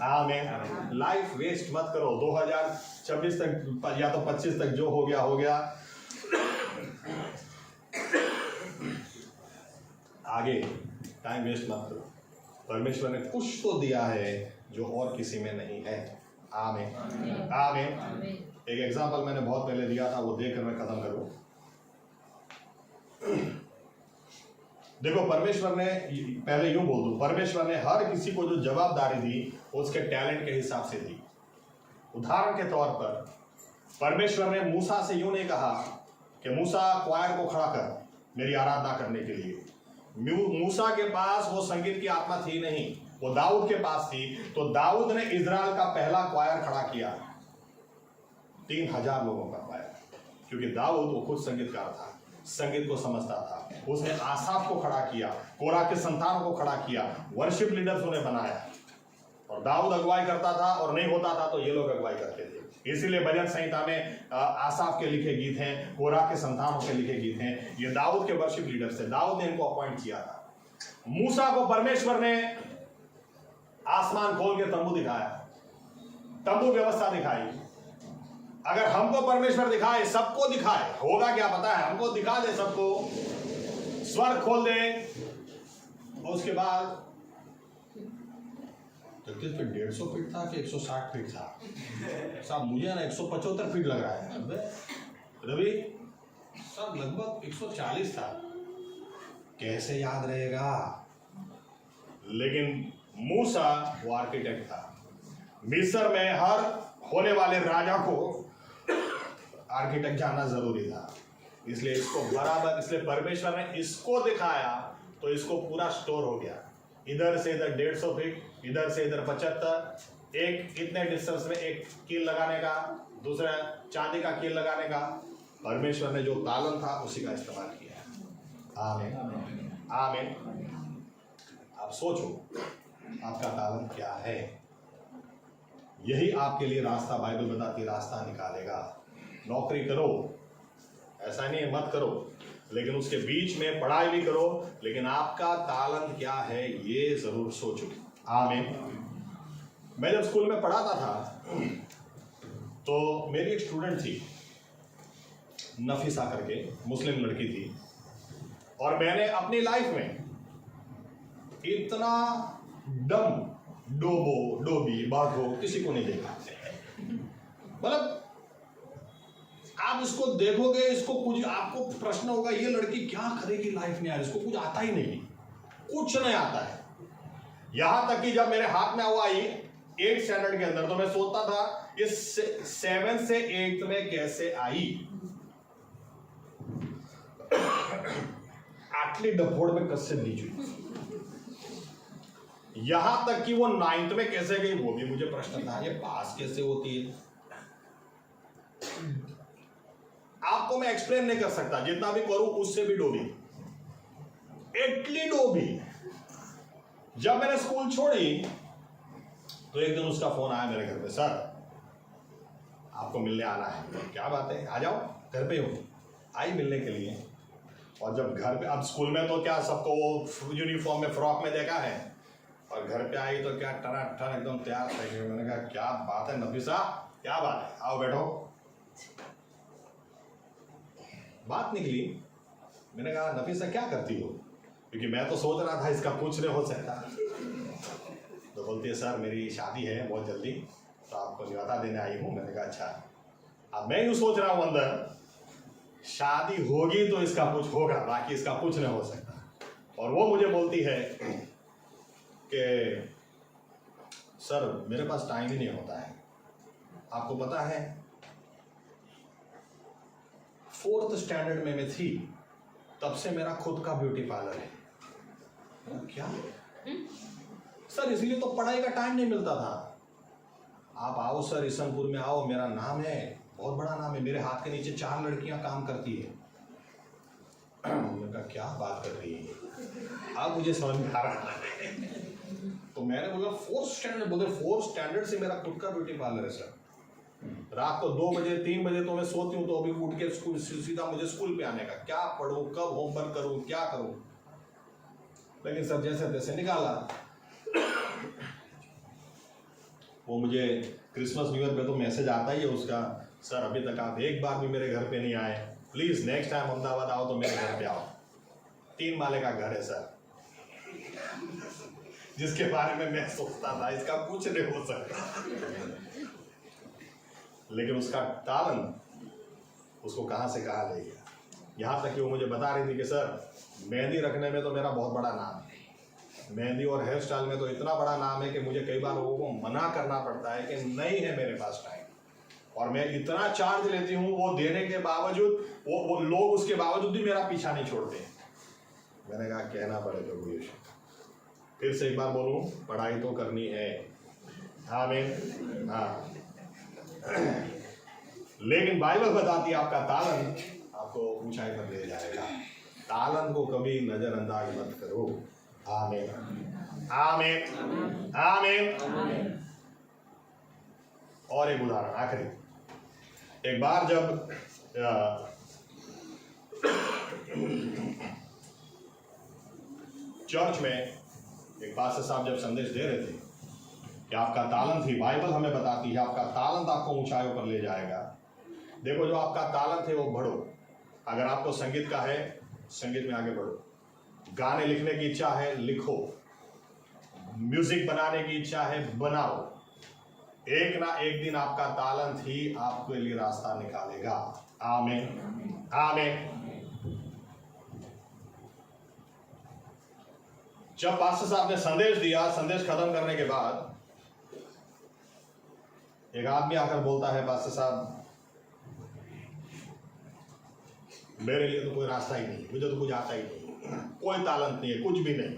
आमीन। लाइफ वेस्ट मत करो। 2026 तक या तो 25 तक जो हो गया आगे टाइम वेस्ट मत करो। परमेश्वर ने कुछ तो दिया है जो और किसी में नहीं है। आमीन आमीन। एक एग्जांपल मैंने बहुत पहले दिया था, वो देकर मैं खत्म करूं। देखो परमेश्वर ने, पहले यूं बोल दूं, परमेश्वर ने हर किसी को जो जवाबदारी दी उसके टैलेंट के हिसाब से दी। उदाहरण के तौर पर परमेश्वर ने मूसा से यूं नहीं कहा कि मूसा क्वायर को खड़ा कर मेरी आराधना करने के लिए। मूसा के पास वो संगीत की आत्मा थी नहीं, वो दाऊद के पास थी। तो दाऊद ने इजराइल का पहला क्वायर खड़ा किया, 3,000 लोगों का क्वायर, क्योंकि दाऊद वो खुद संगीतकार था, संगीत को समझता था। उसने आसाफ को खड़ा किया, कोरा के संतानों को खड़ा किया, वर्शिप लीडर्स उन्हें बनाया। और दाऊद अगुवाई करता था, और नहीं होता था तो ये लोग अगुवाई करते थे। इसीलिए भजन संहिता में आसाफ के लिखे गीत हैं, कोरा के संतानों के लिखे गीत हैं। ये दाऊद के वर्शिप लीडर्स थे, दाऊद ने इनको अपॉइंट किया था। मूसा को परमेश्वर ने आसमान खोल के तंबू दिखाया, तंबू व्यवस्था दिखाई। अगर हमको परमेश्वर दिखाए, सबको दिखाए, होगा क्या पता है, हमको दिखा दे सबको, स्वर्ग खोल दे, और उसके बाद जगदीश पे 150 फीट था कि 160 फीट था, साहब मुझे ना 175 फीट लग रहा है। रवि सब लगभग 140 था, कैसे याद रहेगा। लेकिन मूसा वो आर्किटेक्ट था। मिस्र में हर होने वाले राजा को आर्किटेक्ट जानना जरूरी था, इसलिए इसको बराबर, इसलिए परमेश्वर ने इसको दिखाया तो इसको पूरा स्टोर हो गया। इधर से इधर 150 फीट, इधर से इधर 75, एक इतने डिस्टेंस में एक कील लगाने का, दूसरा चांदी का कील लगाने का। परमेश्वर ने जो तालन था उसी का इस्तेमाल किया। आमीन आमीन। आप सोचो आपका तालन क्या है, यही आपके लिए रास्ता, बाइबल बताती रास्ता निकालेगा। नौकरी करो, ऐसा नहीं है मत करो, लेकिन उसके बीच में पढ़ाई भी करो, लेकिन आपका तालंत क्या है ये जरूर सोचो। आमीन। मैं जब स्कूल में पढ़ाता था तो मेरी एक स्टूडेंट थी, नफीसा करके, मुस्लिम लड़की थी, और मैंने अपनी लाइफ में इतना डम डोबी बाघो किसी को नहीं देखा। मतलब आप इसको देखोगे, इसको कुछ आपको प्रश्न होगा ये लड़की क्या करेगी लाइफ में यार, इसको कुछ आता ही नहीं, कुछ नहीं आता है। यहां तक कि जब मेरे हाथ में वो आई 8th स्टैंडर्ड के अंदर, तो मैं सोचता था इस 7th से 8th में कैसे आई। आटली डफोड़ में कससे दी हुई। यहां तक कि वो 9th में कैसे गई वो भी मुझे प्रश्न था, ये पास कैसे होती है। आपको मैं एक्सप्लेन नहीं कर सकता, जितना भी करूं उससे भी डोबी, इतनी डोबी। जब मैंने स्कूल छोड़ी तो एक दिन उसका फोन आया मेरे घर पे, सर आपको मिलने आना है। क्या बात है, आ जाओ, घर पे हो। आई मिलने के लिए, और जब घर पे, अब स्कूल में तो क्या सबको वो यूनिफॉर्म में फ्रॉक में देखा है, और घर पे आई तो क्या टनाटन एकदम तैयार थे। मैंने कहा क्या बात है नफीसा, क्या बात है, आओ बैठो। बात निकली, मैंने कहा नफीसा क्या करती हो, क्योंकि मैं तो सोच रहा था इसका कुछ नहीं हो सकता। तो बोलती है सर मेरी शादी है बहुत जल्दी, तो आपको न्योता देने आई हूँ। मैंने कहा अच्छा। अब मैं यूँ सोच रहा हूँ अंदर, शादी होगी तो इसका कुछ होगा, बाकी इसका कुछ नहीं हो सकता। और वो मुझे बोलती है कि सर मेरे पास टाइम ही नहीं होता है। आपको पता है 4th स्टैंडर्ड में मैं थी तब से मेरा खुद का ब्यूटी पार्लर है। क्या सर, इसलिए तो पढ़ाई का टाइम नहीं मिलता था। आप आओ सर, ईसनपुर में आओ, मेरा नाम है, बहुत बड़ा नाम है, मेरे हाथ के नीचे 4 लड़कियां काम करती है। मैंने कहा क्या बात कर रही है, अब मुझे समझ में आ रहा है। तो मैंने बोला 4th स्टैंडर्ड, बोले 4th स्टैंडर्ड से मेरा खुद का ब्यूटी पार्लर है सर। रात को 2 बजे 3 बजे तो मैं सोती हूँ, तो अभी उठ के स्कूल सीधा मुझे स्कूल पे आने का, क्या पढूं, कब होमवर्क करूं, क्या करूं। लेकिन सर जैसे तैसे निकाला। वो मुझे क्रिसमस न्यू ईयर पे तो मैसेज आता ही है उसका, सर अभी तक आप एक बार भी मेरे घर पे नहीं आए, प्लीज नेक्स्ट टाइम अहमदाबाद आओ तो मेरे घर पे आओ। 3 माले का घर है सर, जिसके बारे में मैं सोचता था इसका कुछ नहीं हो सकता। लेकिन उसका तालन उसको कहां से कहां ले गया। यहां तक कि वो मुझे बता रही थी कि सर मेहंदी रखने में तो मेरा बहुत बड़ा नाम है, मेहंदी और हेयर स्टाइल में तो इतना बड़ा नाम है कि मुझे कई बार लोगों को मना करना पड़ता है कि नहीं है मेरे पास टाइम, और मैं इतना चार्ज लेती हूँ वो देने के बावजूद वो लोग उसके बावजूद भी मेरा पीछा नहीं छोड़ते। मैंने कहा कहना पड़ेगा गुरुश, फिर से एक बार बोलूं, पढ़ाई तो करनी है। आमीन। हाँ, लेकिन बाइबल बताती है आपका तालन आपको ऊंचाई पर ले जाएगा। तालन को कभी नजरअंदाज मत करो। आमीन आमीन आमीन। और एक उदाहरण आखिरी, एक बार जब चर्च में एक पास्टर साहब जब संदेश दे रहे थे कि आपका तालंत ही, बाइबल हमें बताती है आपका तालंत आपको ऊंचाइयों पर ले जाएगा। देखो जो आपका तालंत है वो बढ़ो। अगर आपको संगीत का है, संगीत में आगे बढ़ो। गाने लिखने की इच्छा है, लिखो। म्यूजिक बनाने की इच्छा है, बनाओ। एक ना एक दिन आपका तालंत ही आपके लिए रास्ता निकालेगा। आमीन आमीन। जब पास्टर साहब ने संदेश दिया, संदेश खत्म करने के बाद एक आदमी आकर बोलता है, पास्टर साहब मेरे लिए तो कोई रास्ता ही नहीं, मुझे तो कुछ आता ही नहीं, कोई तालंत नहीं है, कुछ भी नहीं।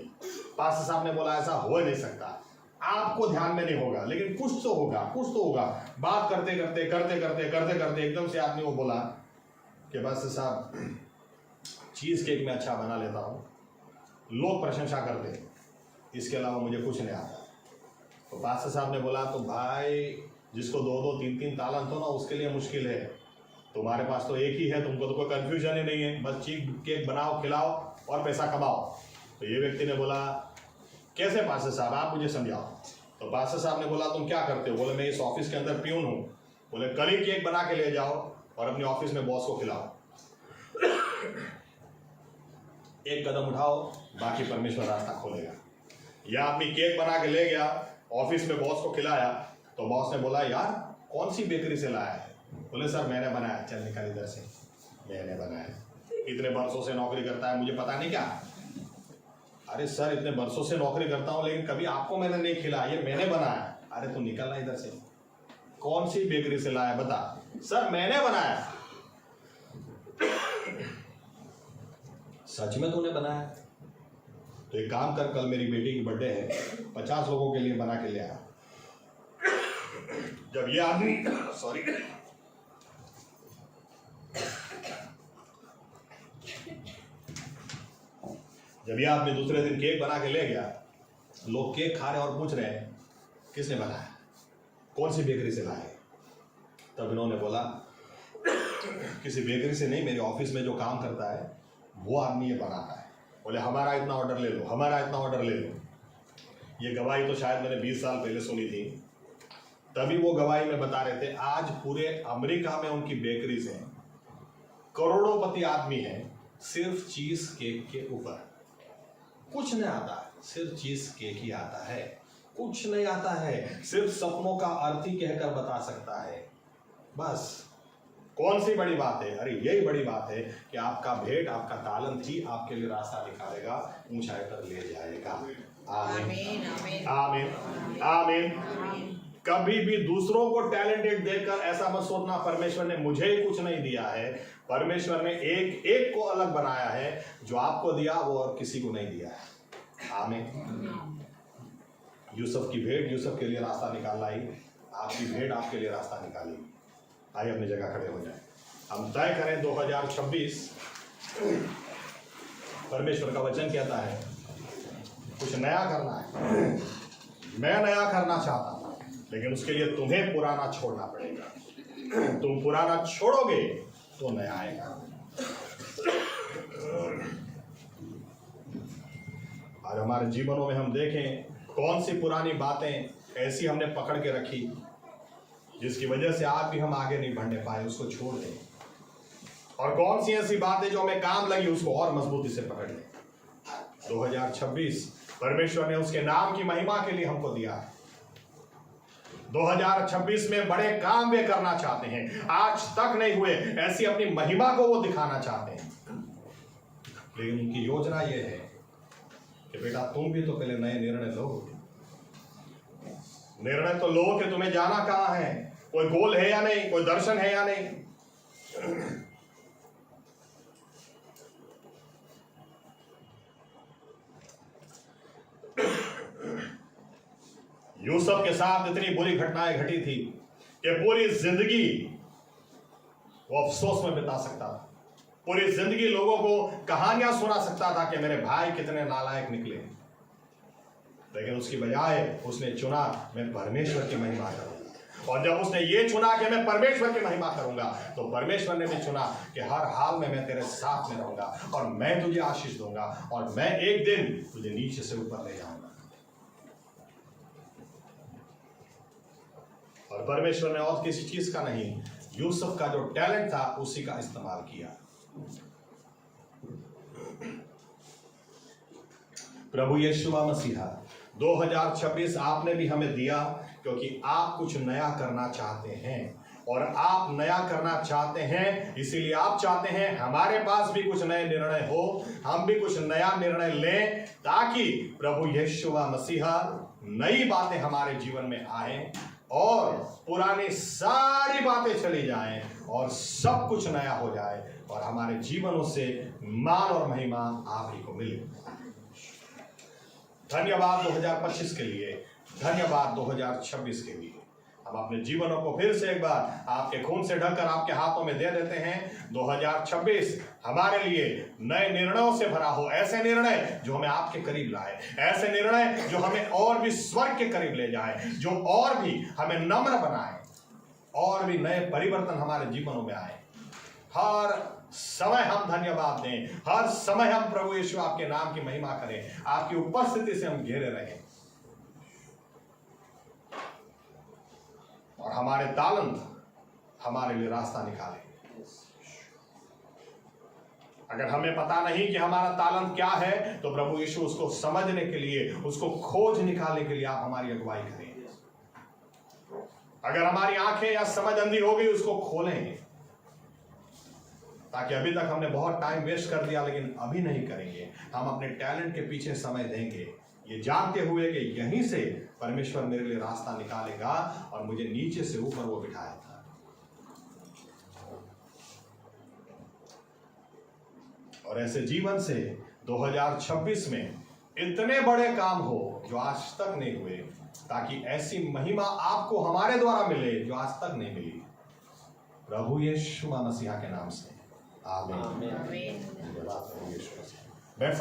पास्टर साहब ने बोला ऐसा हो ही नहीं सकता, आपको ध्यान में नहीं होगा, लेकिन कुछ तो होगा, कुछ तो होगा। बात करते करते एकदम से आदमी को बोला कि पास्टर साहब चीज केक में अच्छा बना लेता हूँ, लोग प्रशंसा करते हैं, इसके अलावा मुझे कुछ नहीं आता। तो पास्टर साहब ने बोला तो भाई जिसको 2-2 3-3 तालंत हो ना उसके लिए मुश्किल है। तो तुम्हारे पास तो एक ही है, तुमको तो कोई कंफ्यूजन ही नहीं है, बस केक बनाओ, खिलाओ और पैसा कमाओ। तो ये व्यक्ति ने बोला, कैसे पास्टर साहब, आप मुझे समझाओ। तो पास्टर साहब ने बोला, तुम क्या करते हो? बोले, मैं इस ऑफिस के अंदर प्यून हूँ। बोले, कल ही केक बना के ले जाओ और अपने ऑफिस में बॉस को खिलाओ। एक कदम उठाओ, बाकी परमेश्वर रास्ता खोलेगा। यह आदमी केक बना के ले गया, ऑफिस में बॉस को खिलाया। तो बॉस ने बोला, यार कौन सी बेकरी से लाया है? बोले, सर मैंने बनाया। चल निकल इधर से, मैंने बनाया। इतने बरसों से नौकरी करता है, मुझे पता नहीं क्या? अरे सर, इतने बरसों से नौकरी करता हूं लेकिन कभी आपको मैंने नहीं खिलाया, ये मैंने बनाया। अरे तू निकलना इधर से। कौन सी बेकरी से लाया बता? सर मैंने बनाया। सच में तूने बनाया? तो एक काम कर, कल मेरी बेटी की बर्थडे है, 50 लोगों के लिए बना के ले आया। जब ये आदमी सॉरी जब ये आदमी दूसरे दिन केक बना के ले गया, लोग केक खा रहे और पूछ रहे हैं किसने बनाया, कौन सी बेकरी से लाए? तब इन्होंने बोला, किसी बेकरी से नहीं, मेरे ऑफिस में जो काम करता है वो आदमी ये बनाता है। बोले, हमारा इतना ऑर्डर ले लो, हमारा इतना ऑर्डर ले लो। ये गवाही तो शायद मैंने 20 साल पहले सुनी थी। तभी वो गवाही में बता रहे थे, आज पूरे अमेरिका में उनकी बेकरी से करोड़ोंपति आदमी है, सिर्फ चीज केक के ऊपर। कुछ नहीं आता, सिर्फ चीज केक ही आता है। कुछ नहीं आता है, सिर्फ सपनों का अर्थ ही कहकर बता सकता है। बस कौन सी बड़ी बात है? अरे यही बड़ी बात है कि आपका भेंट, आपका तालंत ही आपके लिए रास्ता निकालेगा, ऊंचाई पर ले जाएगा। आमीन आमीन आमीन। कभी भी दूसरों को टैलेंटेड देखकर ऐसा मत सोचना परमेश्वर ने मुझे ही कुछ नहीं दिया है। परमेश्वर ने एक एक को अलग बनाया है। जो आपको दिया वो और किसी को नहीं दिया है। आमीन। यूसुफ की भेंट यूसुफ के लिए रास्ता निकाल लाई, आपकी भेंट आपके लिए रास्ता निकाली। आइए अपनी जगह खड़े हो जाए। हम तय करें 2026। परमेश्वर का वचन कहता है कुछ नया करना है। मैं नया करना चाहता हूं, लेकिन उसके लिए तुम्हें पुराना छोड़ना पड़ेगा। तुम पुराना छोड़ोगे तो नया आएगा। और हमारे जीवनों में हम देखें कौन सी पुरानी बातें ऐसी हमने पकड़ के रखी जिसकी वजह से आज भी हम आगे नहीं बढ़ने पाए, उसको छोड़ दें। और कौन सी ऐसी बातें जो हमें काम लगी उसको और मजबूती से पकड़ लें। 2026 परमेश्वर ने उसके नाम की महिमा के लिए हमको दिया है। 2026 में बड़े काम वे करना चाहते हैं, आज तक नहीं हुए, ऐसी अपनी महिमा को वो दिखाना चाहते हैं। लेकिन उनकी योजना ये है कि बेटा तुम भी तो पहले नए निर्णय लो। निर्णय तो लो कि तुम्हें जाना कहां है, कोई गोल है या नहीं, कोई दर्शन है या नहीं। यूसुफ के साथ इतनी बुरी घटनाएं घटी थी कि पूरी जिंदगी वो अफसोस में बिता सकता था। पूरी जिंदगी लोगों को कहानियां सुना सकता था कि मेरे भाई कितने नालायक निकले। लेकिन उसकी बजाय उसने चुना मैं परमेश्वर की महिमा करूंगा। और जब उसने ये चुना कि मैं परमेश्वर की महिमा करूंगा, तो परमेश्वर ने भी चुना कि हर हाल में मैं तेरे साथ में रहूंगा और मैं तुझे आशीष दूंगा और मैं एक दिन तुझे नीचे से ऊपर ले जाऊंगा। और परमेश्वर ने और किसी चीज का नहीं, यूसुफ का जो टैलेंट था उसी का इस्तेमाल किया। प्रभु यीशु मसीहा 2026 आपने भी हमें दिया क्योंकि आप कुछ नया करना चाहते हैं। और आप नया करना चाहते हैं, इसीलिए आप चाहते हैं हमारे पास भी कुछ नए निर्णय हो, हम भी कुछ नया निर्णय लें, ताकि प्रभु यीशु मसीहा नई बातें हमारे जीवन में आए और पुरानी सारी बातें चली जाएं और सब कुछ नया हो जाए और हमारे जीवनों से मान और महिमा आप ही को मिले। धन्यवाद 2025 के लिए, धन्यवाद 2026 के लिए। हम अपने जीवनों को फिर से एक बार आपके खून से ढककर आपके हाथों में दे देते हैं। 2026 हमारे लिए नए निर्णयों से भरा हो, ऐसे निर्णय जो हमें आपके करीब लाए, ऐसे निर्णय जो हमें और भी स्वर्ग के करीब ले जाए, जो और भी हमें नम्र बनाए और भी नए परिवर्तन हमारे जीवनों में आए। हर समय हम धन्यवाद दें, हर समय हम प्रभु यीशु आपके नाम की महिमा करें, आपकी उपस्थिति से हम घेरे रहें और हमारे तालंत हमारे लिए रास्ता निकालें। अगर हमें पता नहीं कि हमारा तालंत क्या है, तो प्रभु यीशु उसको समझने के लिए, उसको खोज निकालने के लिए आप हमारी अगुवाई करें। अगर हमारी आंखें या समझ अंधी हो गई, उसको खोलें, ताकि अभी तक हमने बहुत टाइम वेस्ट कर दिया, लेकिन अभी नहीं करेंगे। हम अपने टैलेंट के पीछे समय देंगे, ये जानते हुए कि यहीं से परमेश्वर मेरे लिए रास्ता निकालेगा और मुझे नीचे से ऊपर वो बिठाएगा। और ऐसे जीवन से 2026 में इतने बड़े काम हो जो आज तक नहीं हुए, ताकि ऐसी महिमा आपको हमारे द्वारा मिले जो आज तक नहीं मिली। प्रभु यीशु मसीह के नाम से आमीन। आमीन। धन्यवाद प्रभु यीशु मसीह।